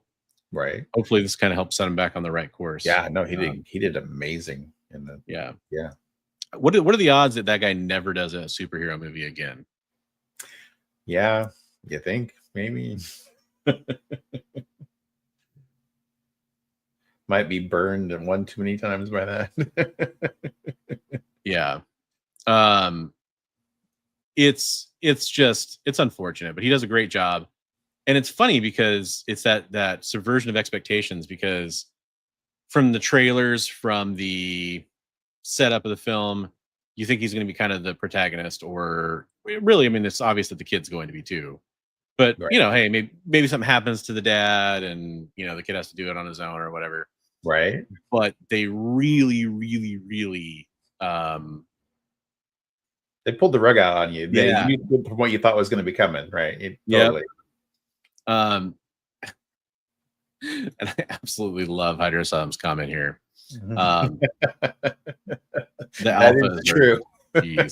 Right. Hopefully this kind of helps set him back on the right course. Yeah, no, he did amazing in the Yeah. What are the odds that guy never does a superhero movie again? Yeah, you think maybe might be burned and one too many times by that. Yeah. It's unfortunate, but he does a great job. And it's funny because it's that subversion of expectations, because from the trailers, from the setup of the film, you think he's going to be kind of the protagonist, or really, I mean, it's obvious that the kid's going to be too. But, right. Hey, maybe something happens to the dad and, the kid has to do it on his own or whatever. Right. But they really, really, really, they pulled the rug out on you. Yeah. You knew from what you thought was going to be coming, right? Totally. And I absolutely love Hydra Salam's comment here. The alpha is true. The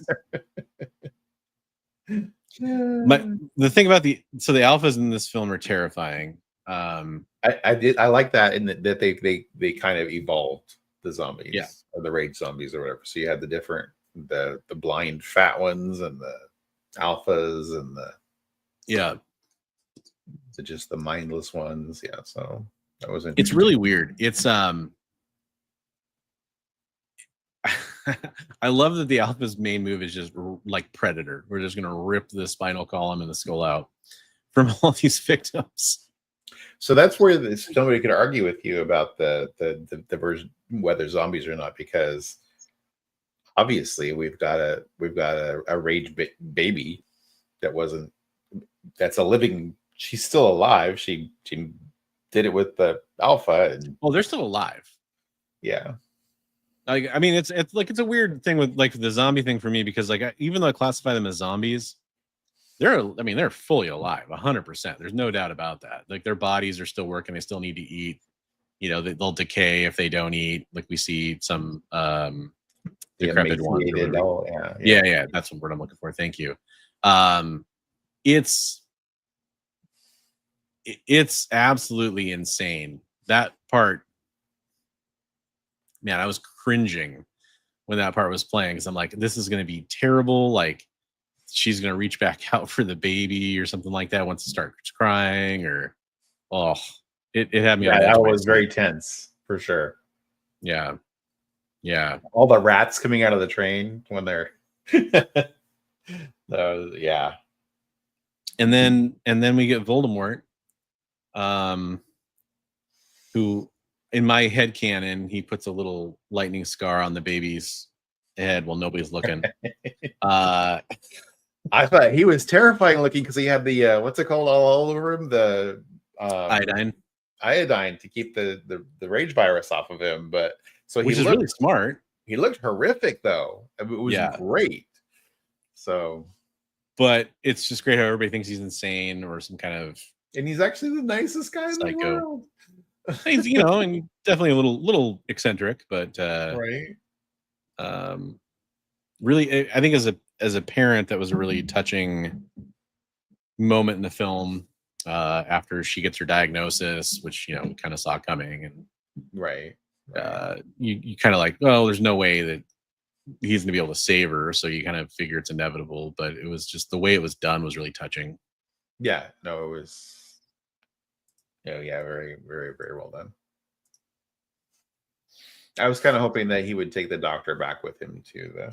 thing about the alphas in this film are terrifying. I like that in that they kind of evolved the zombies, or the rage zombies or whatever. So you had the different the blind fat ones and the alphas and just the mindless ones. Yeah, so that was interesting. It's really weird. It's I love that the alpha's main move is just like Predator. We're just going to rip the spinal column and the skull out from all these victims. So that's where somebody could argue with you about the version, whether zombies or not, because obviously we've got a rage baby that's a living she's still alive. She did it with the alpha. And, well, they're still alive. yeah. Like, I mean, it's like it's a weird thing with like the zombie thing for me because like even though I classify them as zombies, they're fully alive, 100%. There's no doubt about that. Like their bodies are still working. They still need to eat. You know, they'll decay if they don't eat. Like we see some decrepit ones. Yeah. That's the word I'm looking for. Thank you. It's absolutely insane. That part, man, I was cringing when that part was playing because I'm like, this is going to be terrible. Like, she's going to reach back out for the baby or something like that once it starts crying, or it had me. Yeah, that was very tense for sure. Yeah. All the rats coming out of the train when they're yeah. And then we get Voldemort, who in my head canon, he puts a little lightning scar on the baby's head while nobody's looking. I thought he was terrifying looking because he had the what's it called all over him, the iodine to keep the rage virus off of him. But so which is really smart. He looked horrific though. It was great. So, but it's just great how everybody thinks he's insane or some kind of, and he's actually the nicest guy in the world. He's, you know, and definitely a little eccentric, but right. Really, I think as a parent, that was a really touching moment in the film. After she gets her diagnosis, which, you know, we kind of saw coming, and you kind of like, well, there's no way that he's gonna be able to save her, so you kind of figure it's inevitable. But it was just the way it was done was really touching. Yeah, no, it was. Yeah, very, very, very well done. I was kind of hoping that he would take the doctor back with him to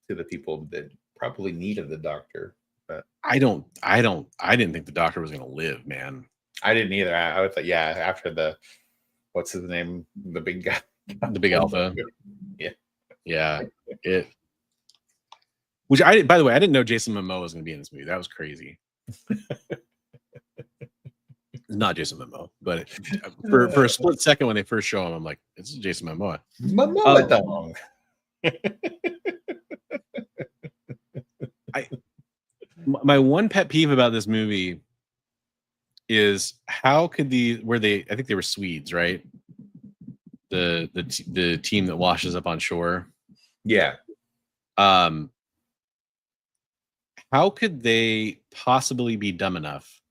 the people that probably needed the doctor. But I didn't think the doctor was gonna live, man. I didn't either. I thought, after the what's his name, the big guy, the big alpha. Yeah. Which by the way, I didn't know Jason Momoa was going to be in this movie. That was crazy. Not Jason Momoa, but for a split second when they first show him, I'm like, it's Jason Momoa. My one pet peeve about this movie is how could I think they were Swedes, right? The team that washes up on shore. Yeah. How could they possibly be dumb enough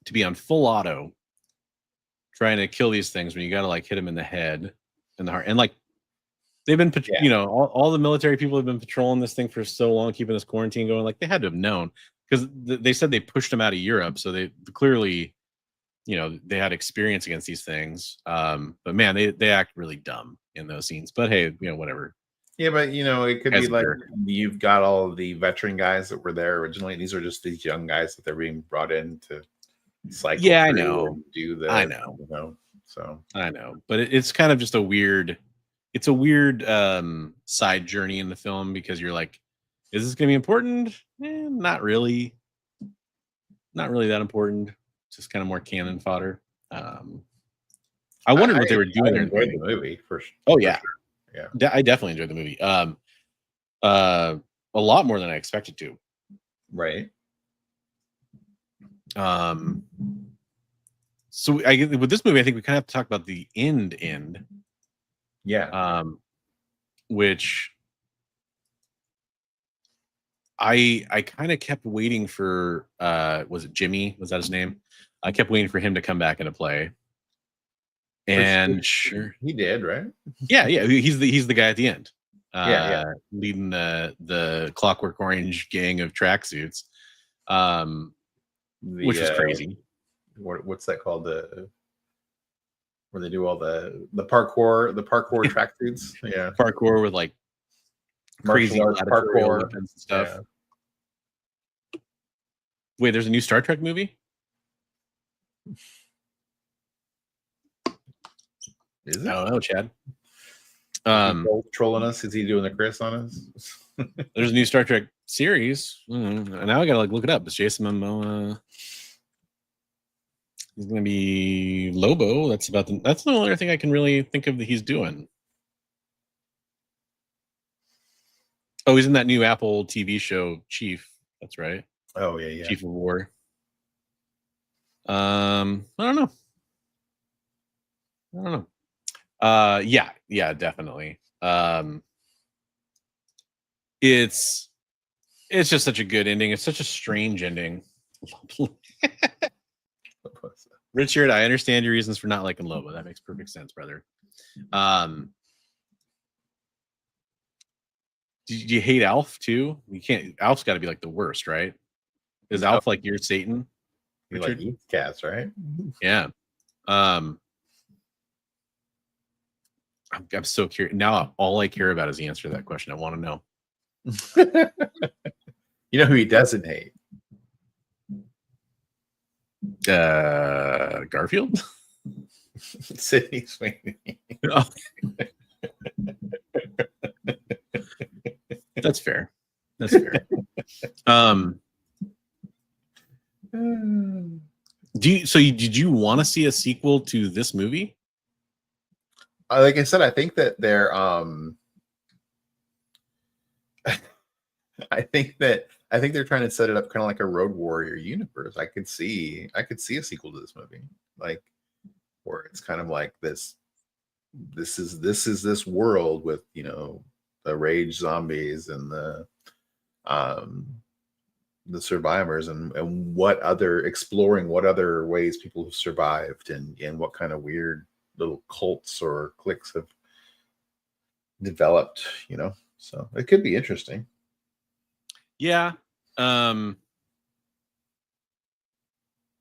to be on full auto trying to kill these things when you got to like hit them in the head and the heart? And like they've been, you know, all the military people have been patrolling this thing for so long, keeping this quarantine going. Like they had to have known, because they said they pushed them out of Europe, so they clearly, you know, they had experience against these things. But man, they act really dumb in those scenes. But hey, you know, whatever. Yeah, but you know, it could be like you've got all of the veteran guys that were there originally. These are just these young guys that they're being brought in to cycle. Yeah, I know. Do the, I know. You know, so I know, but it's kind of just a weird side journey in the film, because you're like, is this going to be important? Not really. Not really that important. Just kind of more cannon fodder. I wondered what they were doing there. Enjoyed the movie for sure. Oh yeah. Yeah, I definitely enjoyed the movie. A lot more than I expected to. Right. So with this movie, I think we kind of have to talk about the end. Yeah. Which I kind of kept waiting for. Was it Jimmy? Was that his name? I kept waiting for him to come back into play. And sure, he did, right? Yeah. He's the guy at the end. Leading the Clockwork Orange gang of tracksuits, which was crazy. What's that called? Where they do all the parkour tracksuits. Yeah, parkour with like crazy parkour weapons and stuff. Yeah. Wait, there's a new Star Trek movie? Is it? I don't know, Chad. Trolling us? Is he doing the Chris on us? There's a new Star Trek series. Now I gotta like look it up. Is Jason Momoa? He's gonna be Lobo. That's the only other thing I can really think of that he's doing. Oh, he's in that new Apple TV show, Chief. That's right. Oh yeah. Chief of War. I don't know. Yeah, definitely. It's just such a good ending. It's such a strange ending. Richard, I understand your reasons for not liking Lobo. That makes perfect sense, brother. Do you hate Alf too? You can't. Alf's got to be like the worst, right? Is Alf like your Satan? He like eats cats, right? Yeah. I'm so curious. Now all I care about is the answer to that question. I want to know. You know who he doesn't hate? Garfield? Sydney Sweeney. Oh. That's fair. Did you want to see a sequel to this movie? Like I said, I think that they're I think they're trying to set it up kind of like a Road Warrior universe. I could see a sequel to this movie, like where it's kind of like this is this world with, you know, the rage zombies and the survivors and exploring what other ways people have survived and what kind of weird little cults or cliques have developed, you know. So it could be interesting. Yeah. I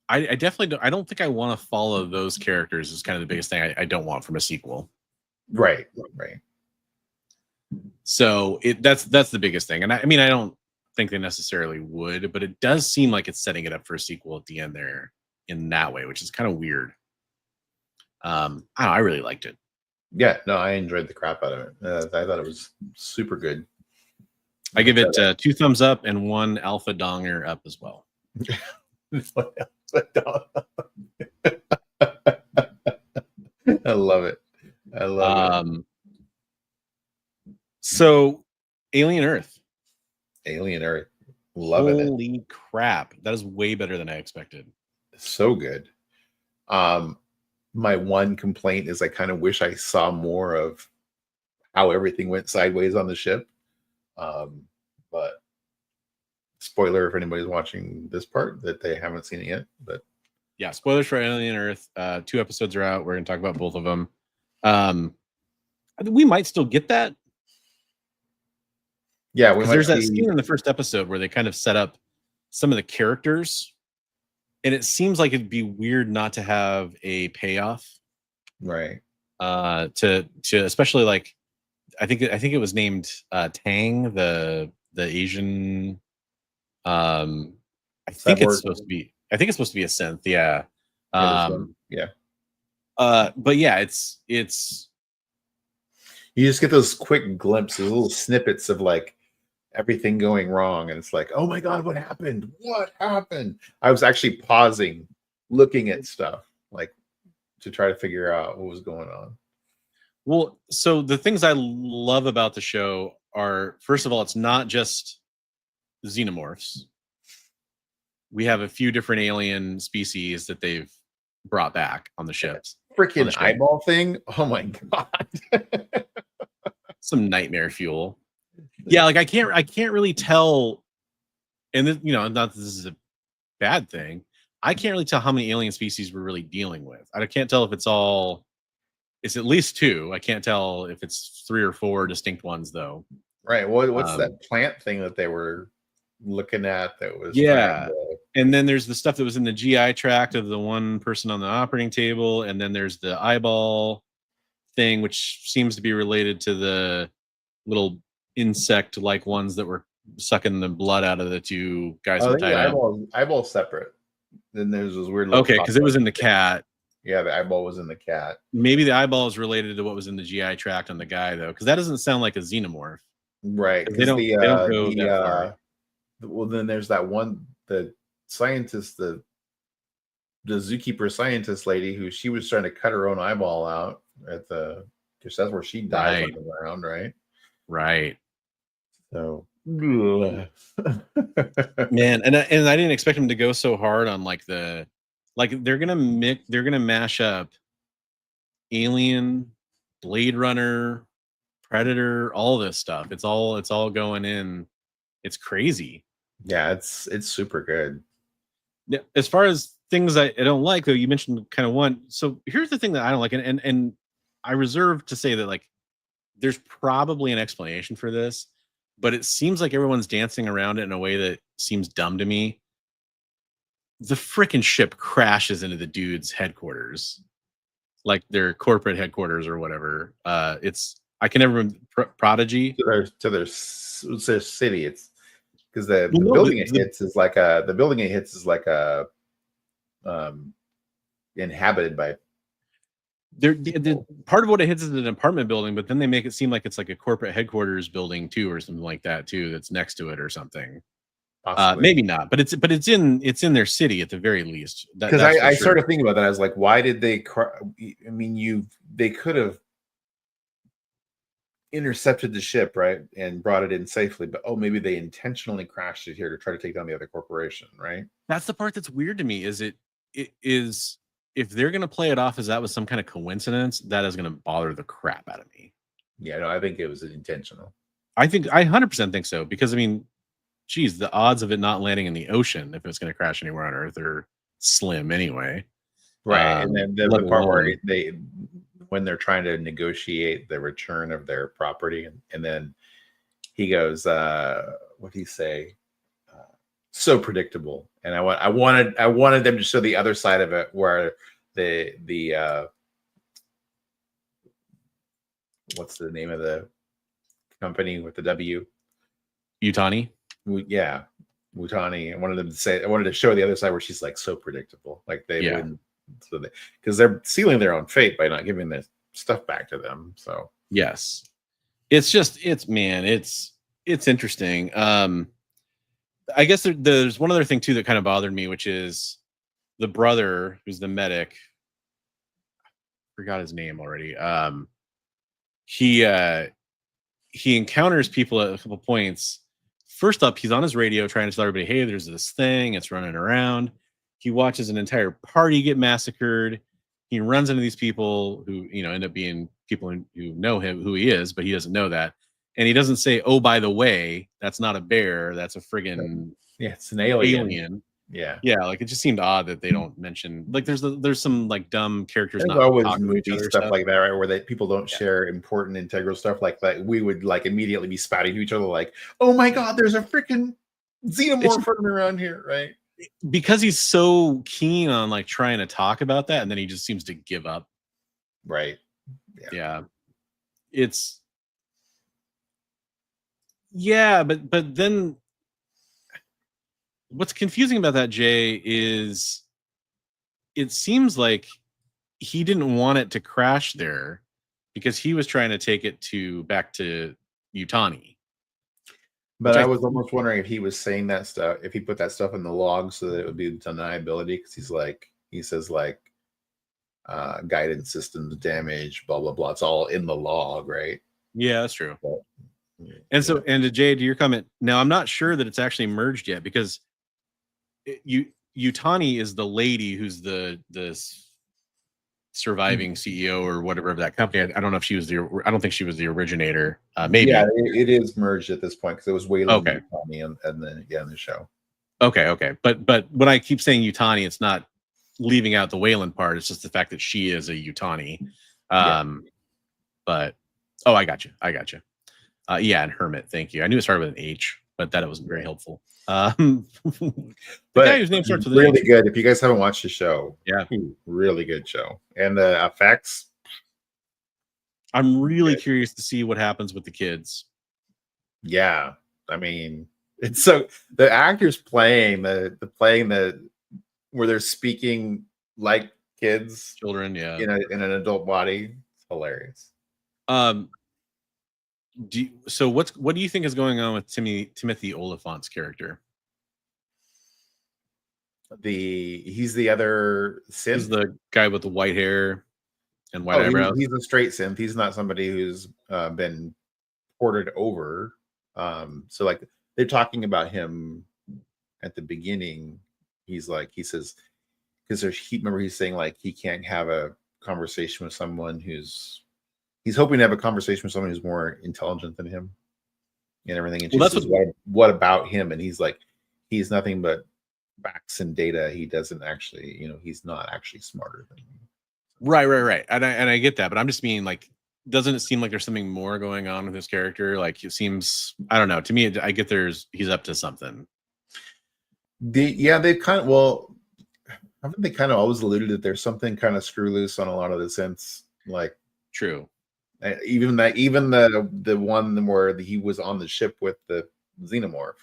definitely don't. I don't think I want to follow those characters. Is kind of the biggest thing I don't want from a sequel. Right. So that's the biggest thing. And I mean, I don't think they necessarily would, but it does seem like it's setting it up for a sequel at the end there in that way, which is kind of weird. I don't know, I really liked it. Yeah, no, I enjoyed the crap out of it. I thought it was super good. I give it 2 thumbs up and 1 alpha donger up as well. I love it. I love it. So, Alien Earth. Loving it. Holy crap. That is way better than I expected. So good. My one complaint is I kind of wish I saw more of how everything went sideways on the ship. But spoiler if anybody's watching this part that they haven't seen it yet. But yeah, spoilers for Alien Earth. 2 episodes are out. We're going to talk about both of them. We might still get that. Yeah, there's that scene in the first episode where they kind of set up some of the characters, and it seems like it'd be weird not to have a payoff, right? To especially like, I think it was named Tang, the Asian. I think it's supposed to be a synth, yeah. Yeah. But yeah, it's you just get those quick glimpses, little snippets of like everything going wrong, and it's like, oh my god, what happened? I was actually pausing, looking at stuff like to try to figure out what was going on. Well, so the things I love about the show are, first of all, it's not just xenomorphs. We have a few different alien species that they've brought back on the ships. Freaking eyeball thing. Oh my god. Some nightmare fuel. Yeah, like I can't really tell, and this, you know, not that this is a bad thing. I can't really tell how many alien species we're really dealing with. I can't tell if it's at least 2. I can't tell if it's 3 or 4 distinct ones though. Right. What's that plant thing that they were looking at that was and then there's the stuff that was in the GI tract of the one person on the operating table, and then there's the eyeball thing, which seems to be related to the little insect like ones that were sucking the blood out of the 2 guys. Eyeball separate. Then there's those weird little because it was in the cat. Yeah, the eyeball was in the cat. Maybe the eyeball is related to what was in the GI tract on the guy though, because that doesn't sound like a xenomorph. Right. They don't go that far. well, then there's that one, the scientist, the zookeeper scientist lady, who she was trying to cut her own eyeball out at the, because that's where she dies on the ground, right? Right. So Man, and I didn't expect him to go so hard on like they're gonna mash up Alien, Blade Runner, Predator, all this stuff. It's all going in. It's crazy. yeah, it's super good. Yeah, as far as things I don't like, though, you mentioned kind of one. So here's the thing that I don't like, and I reserve to say that like there's probably an explanation for this, but it seems like everyone's dancing around it in a way that seems dumb to me. The freaking ship crashes into the dude's headquarters, like their corporate headquarters or whatever. I can never remember Prodigy to their city. It's because the building it hits is like a inhabited by. Part of what it hits is an apartment building, but then they make it seem like it's like a corporate headquarters building too, or something like that too, that's next to it or something. Maybe not, but it's in their city at the very least. Because I started thinking about that. I was like, why did they? I mean, they could have intercepted the ship, right, and brought it in safely, but maybe they intentionally crashed it here to try to take down the other corporation, right? That's the part that's weird to me. Is it is if they're going to play it off as that was some kind of coincidence, that is going to bother the crap out of me. Yeah, no, I think it was intentional. I 100% think so, because I mean, geez, the odds of it not landing in the ocean if it's going to crash anywhere on Earth are slim anyway. Right, and then the part where when they're trying to negotiate the return of their property, and then he goes, what did he say? So predictable. And I wanted them to show the other side of it, where the what's the name of the company with the W? Yutani. Yeah, Wutani. I wanted to show the other side where she's like so predictable, like they wouldn't. So because they're sealing their own fate by not giving their stuff back to them. So yes, it's interesting. I guess there's one other thing too that kind of bothered me, which is the brother who's the medic. I forgot his name already. He encounters people at a couple points. First up, he's on his radio trying to tell everybody, hey, there's this thing, it's running around. He watches an entire party get massacred. He runs into these people who, end up being people who know him, who he is, but he doesn't know that. And he doesn't say, oh, by the way, that's not a bear. That's a friggin' it's an alien. Yeah. Like it just seemed odd that they don't mention, like there's some like dumb characters. There's always movie stuff like that, right? Where people don't share important integral stuff like that. We would like immediately be spouting to each other like, oh my God, there's a freaking xenomorph running around here, right? Because he's so keen on like trying to talk about that, and then he just seems to give up. Right. Yeah. But then what's confusing about that, Jay, is it seems like he didn't want it to crash there because he was trying to take it back to Yutani. But I was almost wondering if he was saying that stuff, if he put that stuff in the log so that it would be deniability, because he says guidance systems damage, blah blah blah. It's all in the log, right? Yeah, that's true. And so, and to Jay, to your comment, now I'm not sure that it's actually merged yet, because Yutani is the lady who's the surviving CEO or whatever of that company. I don't know if she was I don't think she was the originator. Maybe. Yeah, it is merged at this point because it was Wayland and Yutani and then in the show. Okay. But when I keep saying Yutani, it's not leaving out the Wayland part. It's just the fact that she is a Yutani. But I got you. Yeah, and Hermit. Thank you. I knew it started with an H, but that wasn't very helpful. But guy whose name starts with really H. Good. If you guys haven't watched the show, yeah, really good show. And the effects. I'm really curious to see what happens with the kids. Yeah, I mean, it's so the actors playing where they're speaking like children, yeah, in an adult body. It's hilarious. So what do you think is going on with Timothy Oliphant's character? He's the other synth. He's the guy with the white hair and white Oh, eyebrows. he's a straight synth. He's not somebody who's been ported over. So like they're talking about him at the beginning. He says, because remember he's saying like he can't have a conversation with someone he's hoping to have a conversation with someone who's more intelligent than him and everything. And she says, what about him? And he's like, he's nothing but facts and data. He doesn't actually, he's not actually smarter than me. Right. And I get that, but I'm just meaning like, doesn't it seem like there's something more going on with his character? Like it seems, I don't know. To me, I get he's up to something. They've kind of, haven't they kind of always alluded that there's something kind of screw loose on a lot of the synths? Like, true. Even the one where he was on the ship with the xenomorph.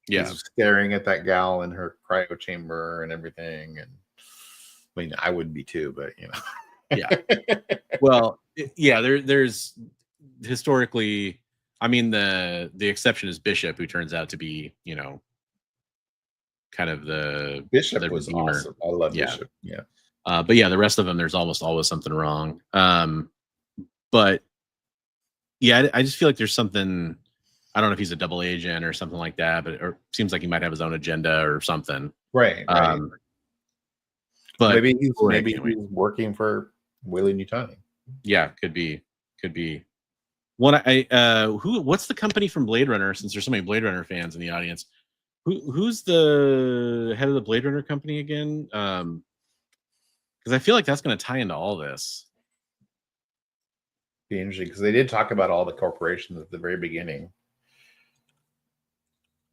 Yeah, he's staring at that gal in her cryo chamber and everything. And I mean, I would be too, but yeah. Well, yeah. There's historically, I mean, the exception is Bishop, who turns out to be, kind of the Bishop was awesome. I love Bishop. Yeah. But yeah, the rest of them, there's almost always something wrong. But yeah, I just feel like there's something. I don't know if he's a double agent or something like that, but it seems like he might have his own agenda or something. Right. But maybe he's working for Weyland Yutani. Yeah, could be. What's the company from Blade Runner? Since there's so many Blade Runner fans in the audience, who's the head of the Blade Runner company again? Because I feel like that's going to tie into all this. Be interesting because they did talk about all the corporations at the very beginning.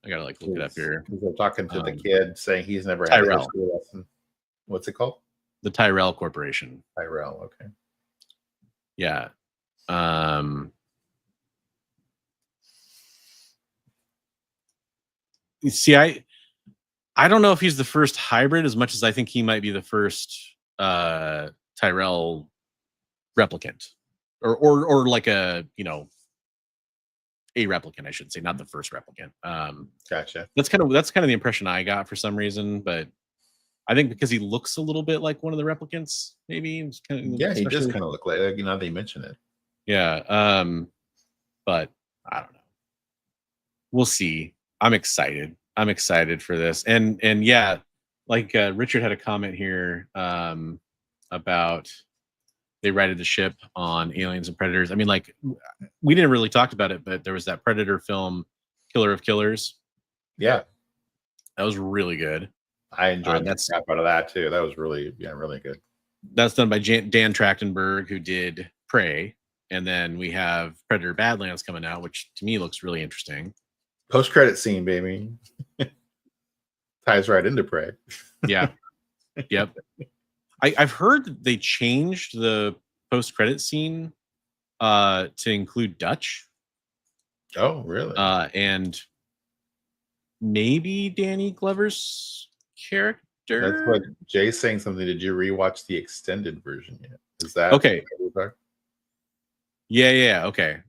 I gotta look it up here. They're talking to the kid saying he's never had a history lesson. What's it called? The Tyrell Corporation. Tyrell, okay. Yeah. You see, I don't know if he's the first hybrid as much as I think he might be the first Tyrell replicant. Or like a replicant, I should say, not the first replicant. Gotcha. That's kind of the impression I got for some reason, but I think because he looks a little bit like one of the replicants, maybe. He does kind of look like now they mention it. Yeah. But I don't know. We'll see. I'm excited for this, and yeah, like Richard had a comment here about. They righted the ship on Aliens and Predators. I mean, like, we didn't really talk about it, but there was that Predator film, Killer of Killers. Yeah. That was really good. I enjoyed the crap out of that, too. That was really good. That's done by Dan Trachtenberg, who did Prey. And then we have Predator Badlands coming out, which to me looks really interesting. Post-credit scene, baby. Ties right into Prey. Yeah. Yep. I've heard that they changed the post-credit scene to include Dutch. Oh, really? And maybe Danny Glover's character. That's what Jay's saying. Something. Did you rewatch the extended version yet? Is that okay? Yeah. Okay.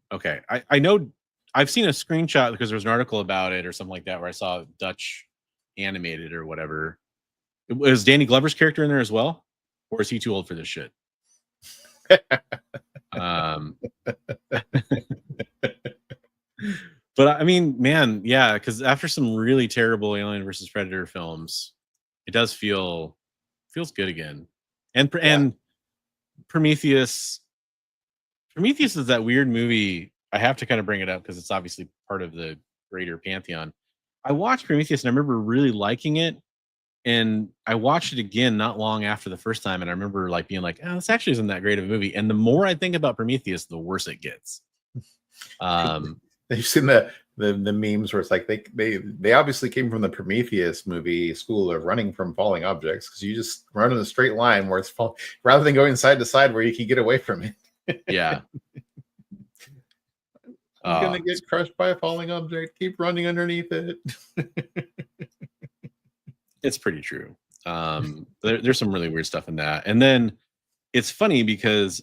I know. I've seen a screenshot because there was an article about it or something like that where I saw Dutch animated or whatever. Was Danny Glover's character in there as well? Or is he too old for this shit? But I mean, man, yeah, because after some really terrible Alien versus Predator films, it does feels good again. And Prometheus is that weird movie. I have to kind of bring it up because it's obviously part of the greater pantheon. I watched Prometheus and I remember really liking it. And I watched it again not long after the first time, and I remember like being like, "Oh, this actually isn't that great of a movie." And the more I think about Prometheus, the worse it gets. You've seen the memes where it's like they obviously came from the Prometheus movie school of running from falling objects because you just run in a straight line where it's rather than going side to side where you can get away from it. Yeah. You're gonna get crushed by a falling object. Keep running underneath it. It's pretty true. There's some really weird stuff in that. And then it's funny because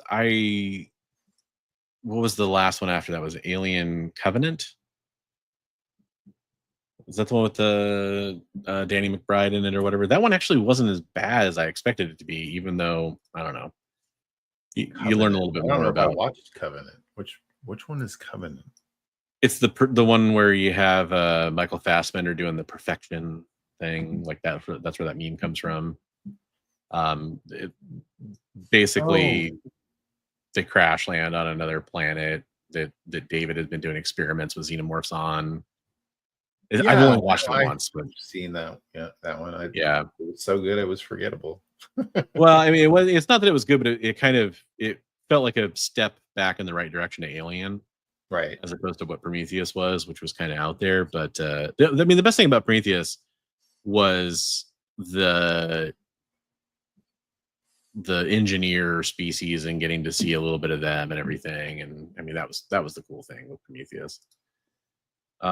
what was the last one after that? Was Alien Covenant? Is that the one with the Danny McBride in it or whatever? That one actually wasn't as bad as I expected it to be, even though I don't know. You learn a little bit I don't more know if I about. watched Covenant. Which one is Covenant? It's the one where you have Michael Fassbender doing the perfection thing like that. That's where that meme comes from. Basically, they crash land on another planet that David has been doing experiments with xenomorphs on. I've only watched it once, but seen that. Yeah, that one. It was so good it was forgettable. Well, I mean, it's not that it was good, but it kind of felt like a step back in the right direction to Alien, right? As opposed to what Prometheus was, which was kind of out there. But I mean, the best thing about Prometheus was the engineer species and getting to see a little bit of them and everything. And I mean, that was the cool thing with Prometheus.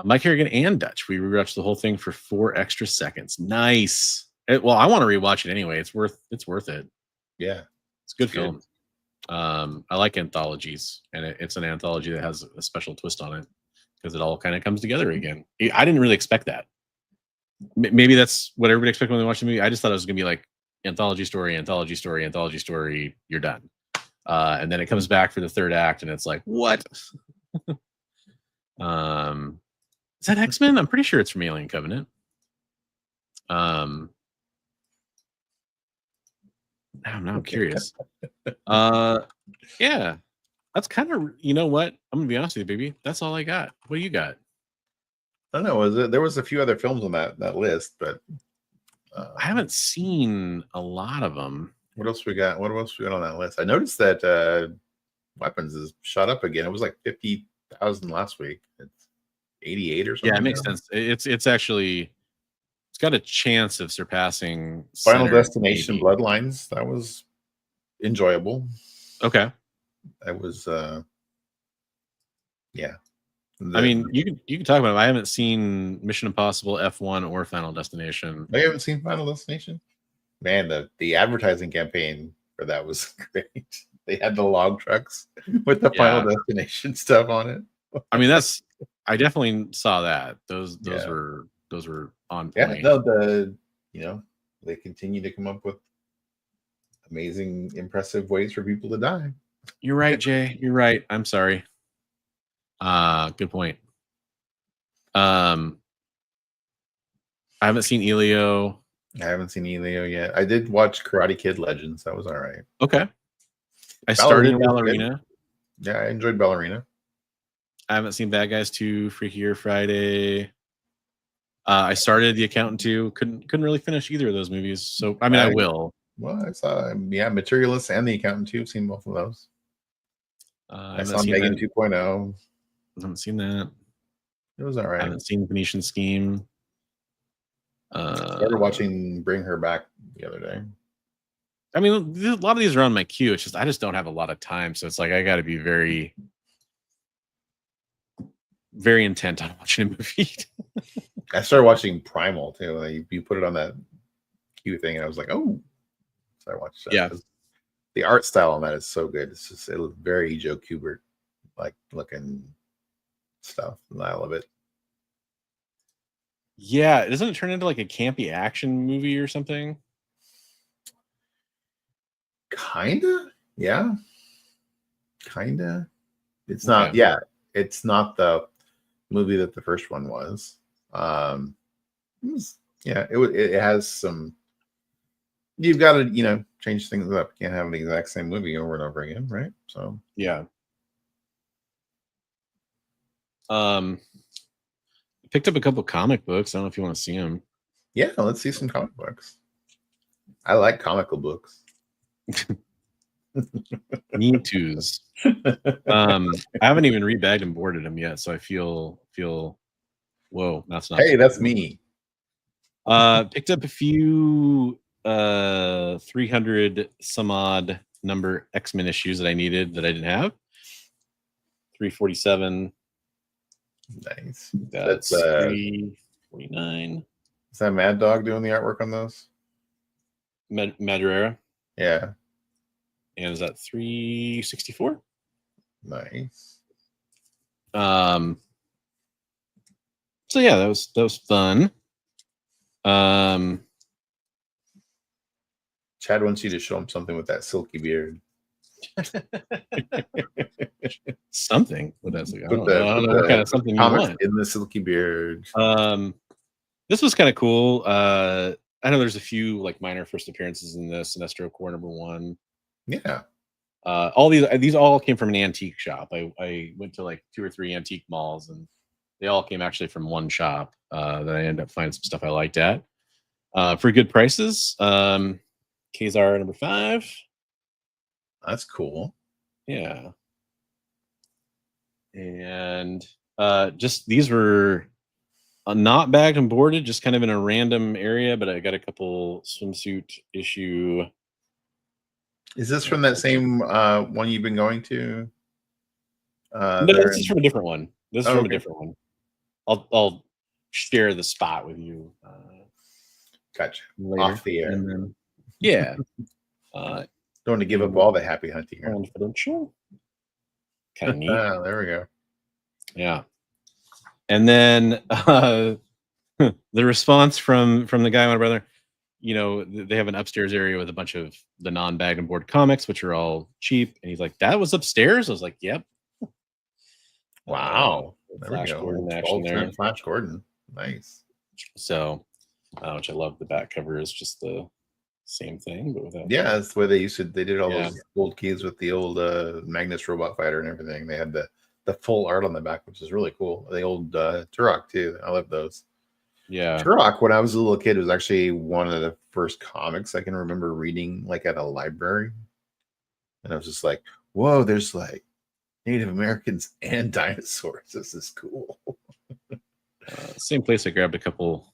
Mike Harrigan and Dutch. We rewatched the whole thing for 4 extra seconds. Nice. Well, I want to rewatch it anyway. It's worth it. Yeah, it's a good film. I like anthologies, and it's an anthology that has a special twist on it because it all kind of comes together again. I didn't really expect that. Maybe that's what everybody expected when they watched the movie. I just thought it was gonna be like anthology story, anthology story, anthology story. You're done, and then it comes back for the third act, and it's like, what? Is that X-Men? I'm pretty sure it's from Alien Covenant. Now I'm curious. Yeah, that's kind of, you know what? I'm gonna be honest with you, baby. That's all I got. What do you got? I don't know. There was a few other films on that list, but I haven't seen a lot of them. What else we got? What else we got on that list? I noticed that Weapons is shot up again. It was like 50,000 last week. It's 88 or something. Yeah, it makes sense. It's actually, it's got a chance of surpassing Final Destination Bloodlines. That was enjoyable. Okay. That was yeah. I mean, you can talk about it. I haven't seen Mission Impossible, F1, or Final Destination. I haven't seen Final Destination. Man, the advertising campaign for that was great. They had the log trucks with the Final Destination stuff on it. I mean, I definitely saw that. Those were on point. Yeah, no, they continue to come up with amazing, impressive ways for people to die. You're right, Jay. You're right. I'm sorry. Good point. I haven't seen Elio. I haven't seen Elio yet. I did watch Karate Kid Legends. That was all right. Okay. I started Ballerina. Yeah, I enjoyed Ballerina. I haven't seen Bad Guys 2, Freakier Friday. I started The Accountant 2. Couldn't really finish either of those movies. So I mean, I will. Well, I saw Materialist and The Accountant 2. I've seen both of those. I saw Megan 2.0. I haven't seen that. It was all right. I haven't seen Venetian Scheme. Started watching Bring Her Back the other day. I mean, a lot of these are on my queue. It's just I just don't have a lot of time, so it's like I got to be very, very intent on watching a movie. I started watching Primal too. You put it on that queue thing, and I was like, oh. So I watched that. Yeah. The art style on that is so good. It's just very Joe Kubert like looking stuff, and I love it. Yeah, doesn't it turn into like a campy action movie or something? Kinda, yeah. Kinda. It's not. Yeah, it's not the movie that the first one was. It has some. You've got to change things up. You can't have the exact same movie over and over again, right? So yeah. Picked up a couple comic books. I don't know if you want to see them. Yeah, let's see some comic books. I like comical books. Me too's. I haven't even rebagged and boarded them yet, so I feel. Whoa, that's not. Hey, that's me. Picked up a few 300 some odd number X-Men issues that I needed that I didn't have. 347. Nice. That's 349. Is that Mad Dog doing the artwork on those? Madureira. Yeah. And is that 364? Nice. So yeah, that was fun. Chad wants you to show him something with that silky beard. Something with that. I Put don't know what kind of something you comics want. in the silky beard. This was kind of cool. I know there's a few like minor first appearances in this. Sinestro Core #1. Yeah. All these all came from an antique shop. I went to like 2 or 3 antique malls, and they all came actually from one shop that I ended up finding some stuff I liked at for good prices. Kazar #5. That's cool. Yeah. And just these were not bagged and boarded, just kind of in a random area, but I got a couple swimsuit issue. Is this from that same one you've been going to? No, this is from a different one. This is from a different one. I'll share the spot with you. Gotcha. Later. Off the air. And then, yeah. Don't want to give up all the happy hunting. Confidential. Kind of neat. There we go. Yeah. And then the response from the guy, my brother, you know, they have an upstairs area with a bunch of the non-bagged and board comics, which are all cheap. And he's like, "That was upstairs?" I was like, "Yep." Wow. There we Flash go. Gordon action there. Flash Gordon. Nice. So, which I love. The back cover is just the same thing, but without. Yeah, that's the way they used to. They did all those old keys with the old Magnus Robot Fighter and everything. They had the full art on the back, which is really cool. The old Turlock too. I love those. Yeah, Turlock, when I was a little kid, was actually one of the first comics I can remember reading, like at a library. And I was just like, "Whoa, there's like Native Americans and dinosaurs. This is cool." same place I grabbed a couple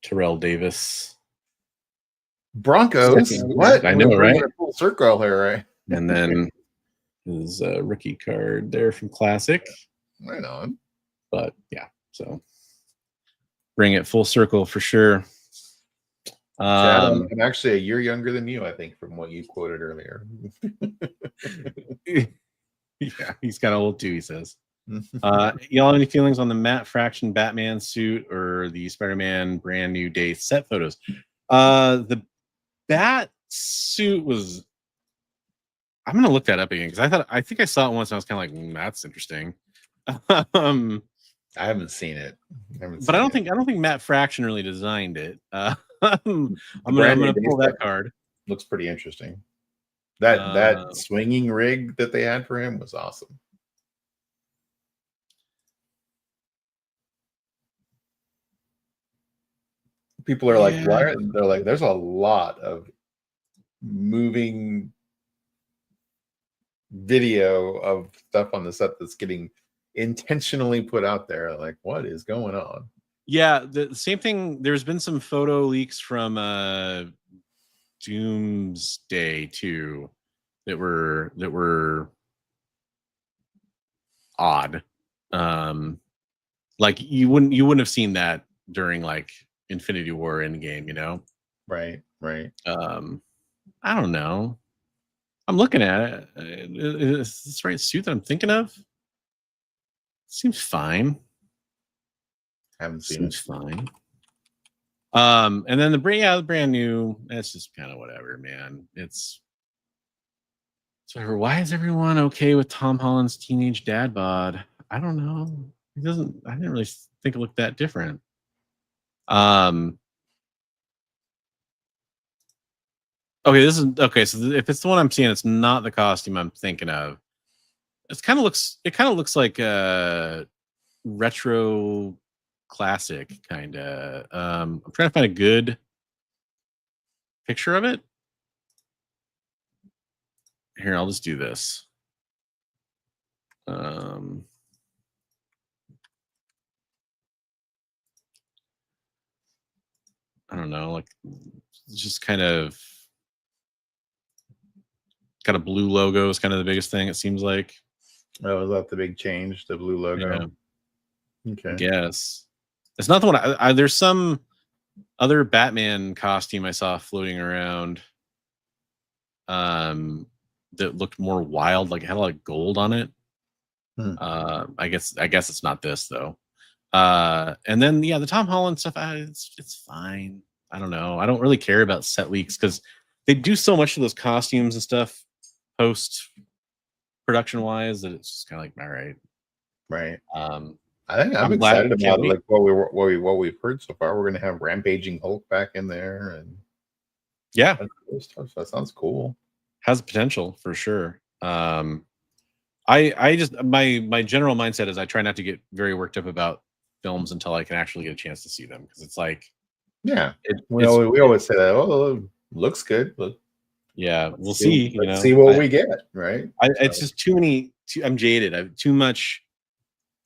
Terrell Davis Broncos. What? I know, right? Full circle here, right? And then his rookie card there from Classic. Right on. But yeah, so bring it full circle for sure. Chad, I'm actually a year younger than you, I think, from what you quoted earlier. Yeah, he's kind of old too, he says. Y'all have any feelings on the Matt Fraction Batman suit or the Spider-Man brand new day set photos? The Bat suit was, I'm gonna look that up again because I think I saw it once and I was kind of like, that's interesting. I haven't seen it. But I don't think Matt Fraction really designed it. I'm gonna pull that card. Looks pretty interesting. That swinging rig that they had for him was awesome. People are like, why? They're like, there's a lot of moving video of stuff on the set that's getting intentionally put out there. Like, what is going on? Yeah, the same thing. There's been some photo leaks from Doomsday too that were odd. Like you wouldn't have seen that during like Infinity War Endgame, you know? Right. I don't know. I'm looking at it. Is this the right suit that I'm thinking of? Seems fine. Haven't seen it. Seems fine. And then the brand new, that's just kind of whatever, man. It's so why is everyone okay with Tom Holland's teenage dad bod? I don't know. I didn't really think it looked that different. Okay, so if it's the one I'm seeing, it's not the costume I'm thinking of. It kind of looks like a retro classic kind of. I'm trying to find a good picture of it. Here, I'll just do this. I don't know, like it's just kind of got a blue logo is kind of the biggest thing, it seems like. Oh, is that the big change? The blue logo? Yeah. Okay. Yes. It's not the one there's some other Batman costume I saw floating around that looked more wild, like it had a lot of gold on it. I guess it's not this though. And then the Tom Holland stuff, it's fine. I don't know. I don't really care about set leaks because they do so much of those costumes and stuff post production wise that it's just kind of like, all right. Right. I think I'm excited about like what we've heard so far. We're gonna have rampaging Hulk back in there, and that sounds cool. Has potential for sure. I just my general mindset is I try not to get very worked up about films until I can actually get a chance to see them, because it's like, we always say that. Oh, looks good. Look, we'll see. Let's see what we get. Right. It's just too many. I'm jaded. I've too much.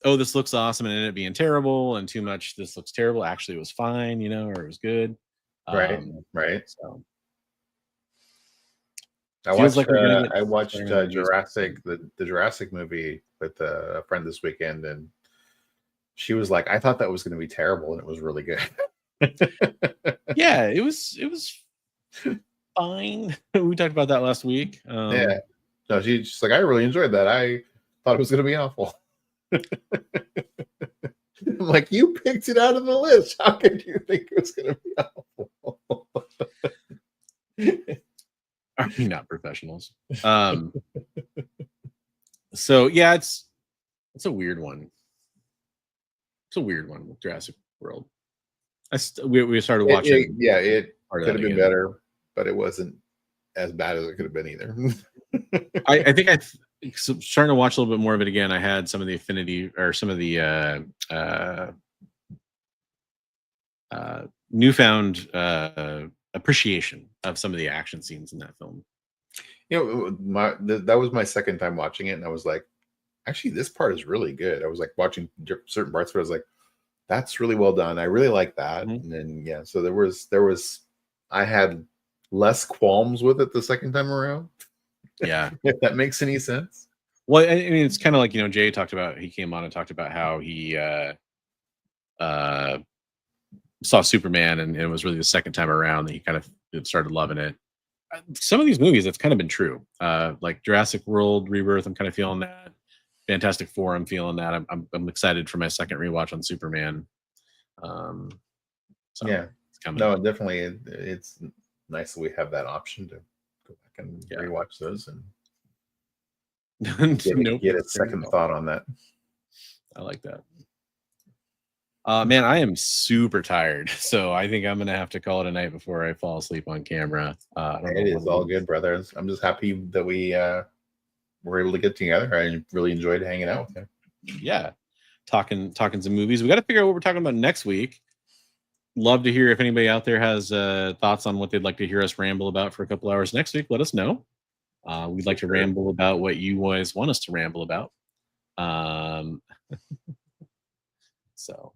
Oh, this looks awesome and ended up being terrible, and too much. This looks terrible. Actually, it was fine, or it was good. Right. So I watched Jurassic, the Jurassic movie with a friend this weekend, and she was like, "I thought that was going to be terrible, and it was really good." Yeah, it was fine. We talked about that last week. No, she's like, "I really enjoyed that. I thought it was going to be awful." I'm like, you picked it out of the list. How could you think it was going to be awful? Are we not professionals? So yeah, it's a weird one. It's a weird one with Jurassic World. We started watching. It could have been better, but it wasn't as bad as it could have been either. I think starting to watch a little bit more of it again. I had some of the affinity or some of the newfound appreciation of some of the action scenes in that film. That was my second time watching it, and I was like, actually, this part is really good. I was like watching certain parts, but I was like, that's really well done. I really like that. Mm-hmm. And then so there was I had less qualms with it the second time around. Yeah. If that makes any sense. Well, I mean, it's kind of like, Jay talked about, he came on and talked about how he saw Superman, and it was really the second time around that he kind of started loving it. Some of these movies, it's kind of been true. Like Jurassic World Rebirth, I'm kind of feeling that. Fantastic Four, I'm feeling that. I'm excited for my second rewatch on Superman. So yeah, it's coming. No, definitely, it's nice that we have that option to go back and rewatch those and get a second thought on that. I like that. Man, I am super tired, so I think I'm gonna have to call it a night before I fall asleep on camera. It is all good, brothers. I'm just happy that we were able to get together. I really enjoyed hanging out with you. Yeah, talking some movies. We got to figure out what we're talking about next week. Love to hear if anybody out there has thoughts on what they'd like to hear us ramble about for a couple hours next week. Let us know. We'd like to ramble about what you guys want us to ramble about. So,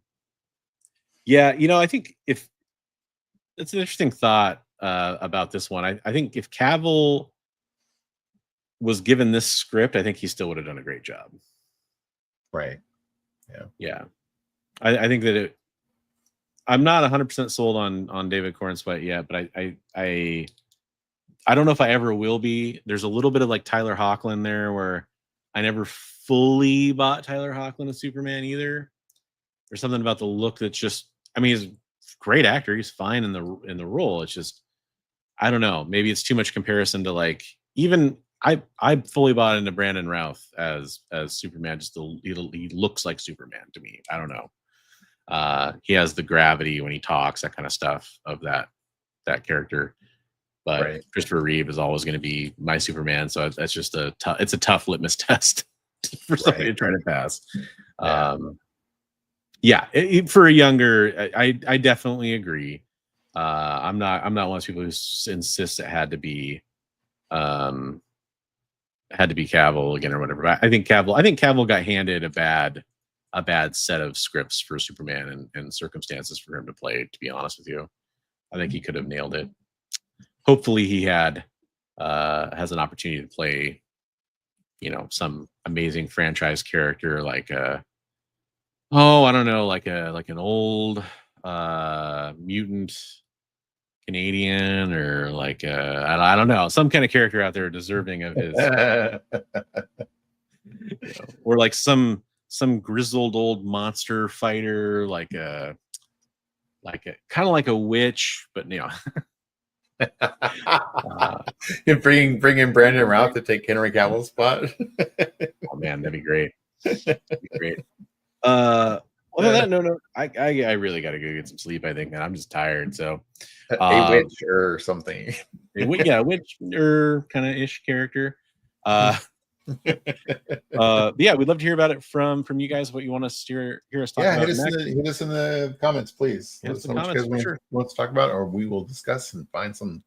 yeah, I think if it's an interesting thought about this one. I think if Cavill was given this script, I think he still would have done a great job. Right. Yeah. I think that I'm not 100% sold on David Cornsweet yet, but I don't know if I ever will be. There's a little bit of like Tyler Hoechlin there, where I never fully bought Tyler Hoechlin as Superman either. There's something about the look that's just, I mean, he's a great actor. He's fine in the role. It's just, I don't know. Maybe it's too much comparison to like, even I fully bought into Brandon Routh as Superman. Just he looks like Superman to me. I don't know. He has the gravity when he talks, that kind of stuff of that character. But Christopher Reeve is always going to be my Superman. So that's just it's a tough litmus test for somebody to try to pass. For a younger, I definitely agree. I'm not one of those people who insists it had to be Cavill again or whatever. But I think Cavill got handed a bad set of scripts for Superman and circumstances for him to play. To be honest with you, I think he could have nailed it. Hopefully, he has an opportunity to play, some amazing franchise character like I don't know, like an old mutant Canadian, or like I don't know, some kind of character out there deserving of his, or like some some grizzled old monster fighter, like a kind of like a witch, but you know. You bring in Brandon Routh to take Henry Cavill's spot. Oh man, that'd be great. That'd be great. Other than that, no, I really got to go get some sleep. I think, man, I'm just tired. So, a witch or something. Yeah, witch or kind of ish character. Yeah, we'd love to hear about it from you guys. What you want us to hear us talk about hit us in the comments, please. Yeah, Let us know what you guys want to talk about, or we will discuss and find some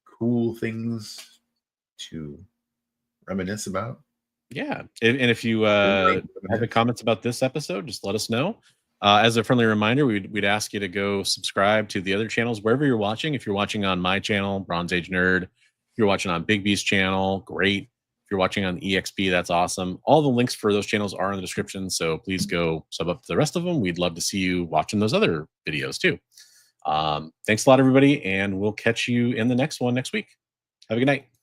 cool things to reminisce about. Yeah, and if you have any comments about this episode, just let us know. As a friendly reminder, we'd ask you to go subscribe to the other channels wherever you're watching. If you're watching on my channel, Bronze Age Nerd, if you're watching on Bigby's channel, great. If you're watching on EXP, that's awesome. All the links for those channels are in the description, so please go sub up to the rest of them. We'd love to see you watching those other videos too. Thanks a lot, everybody, and we'll catch you in the next one next week. Have a good night.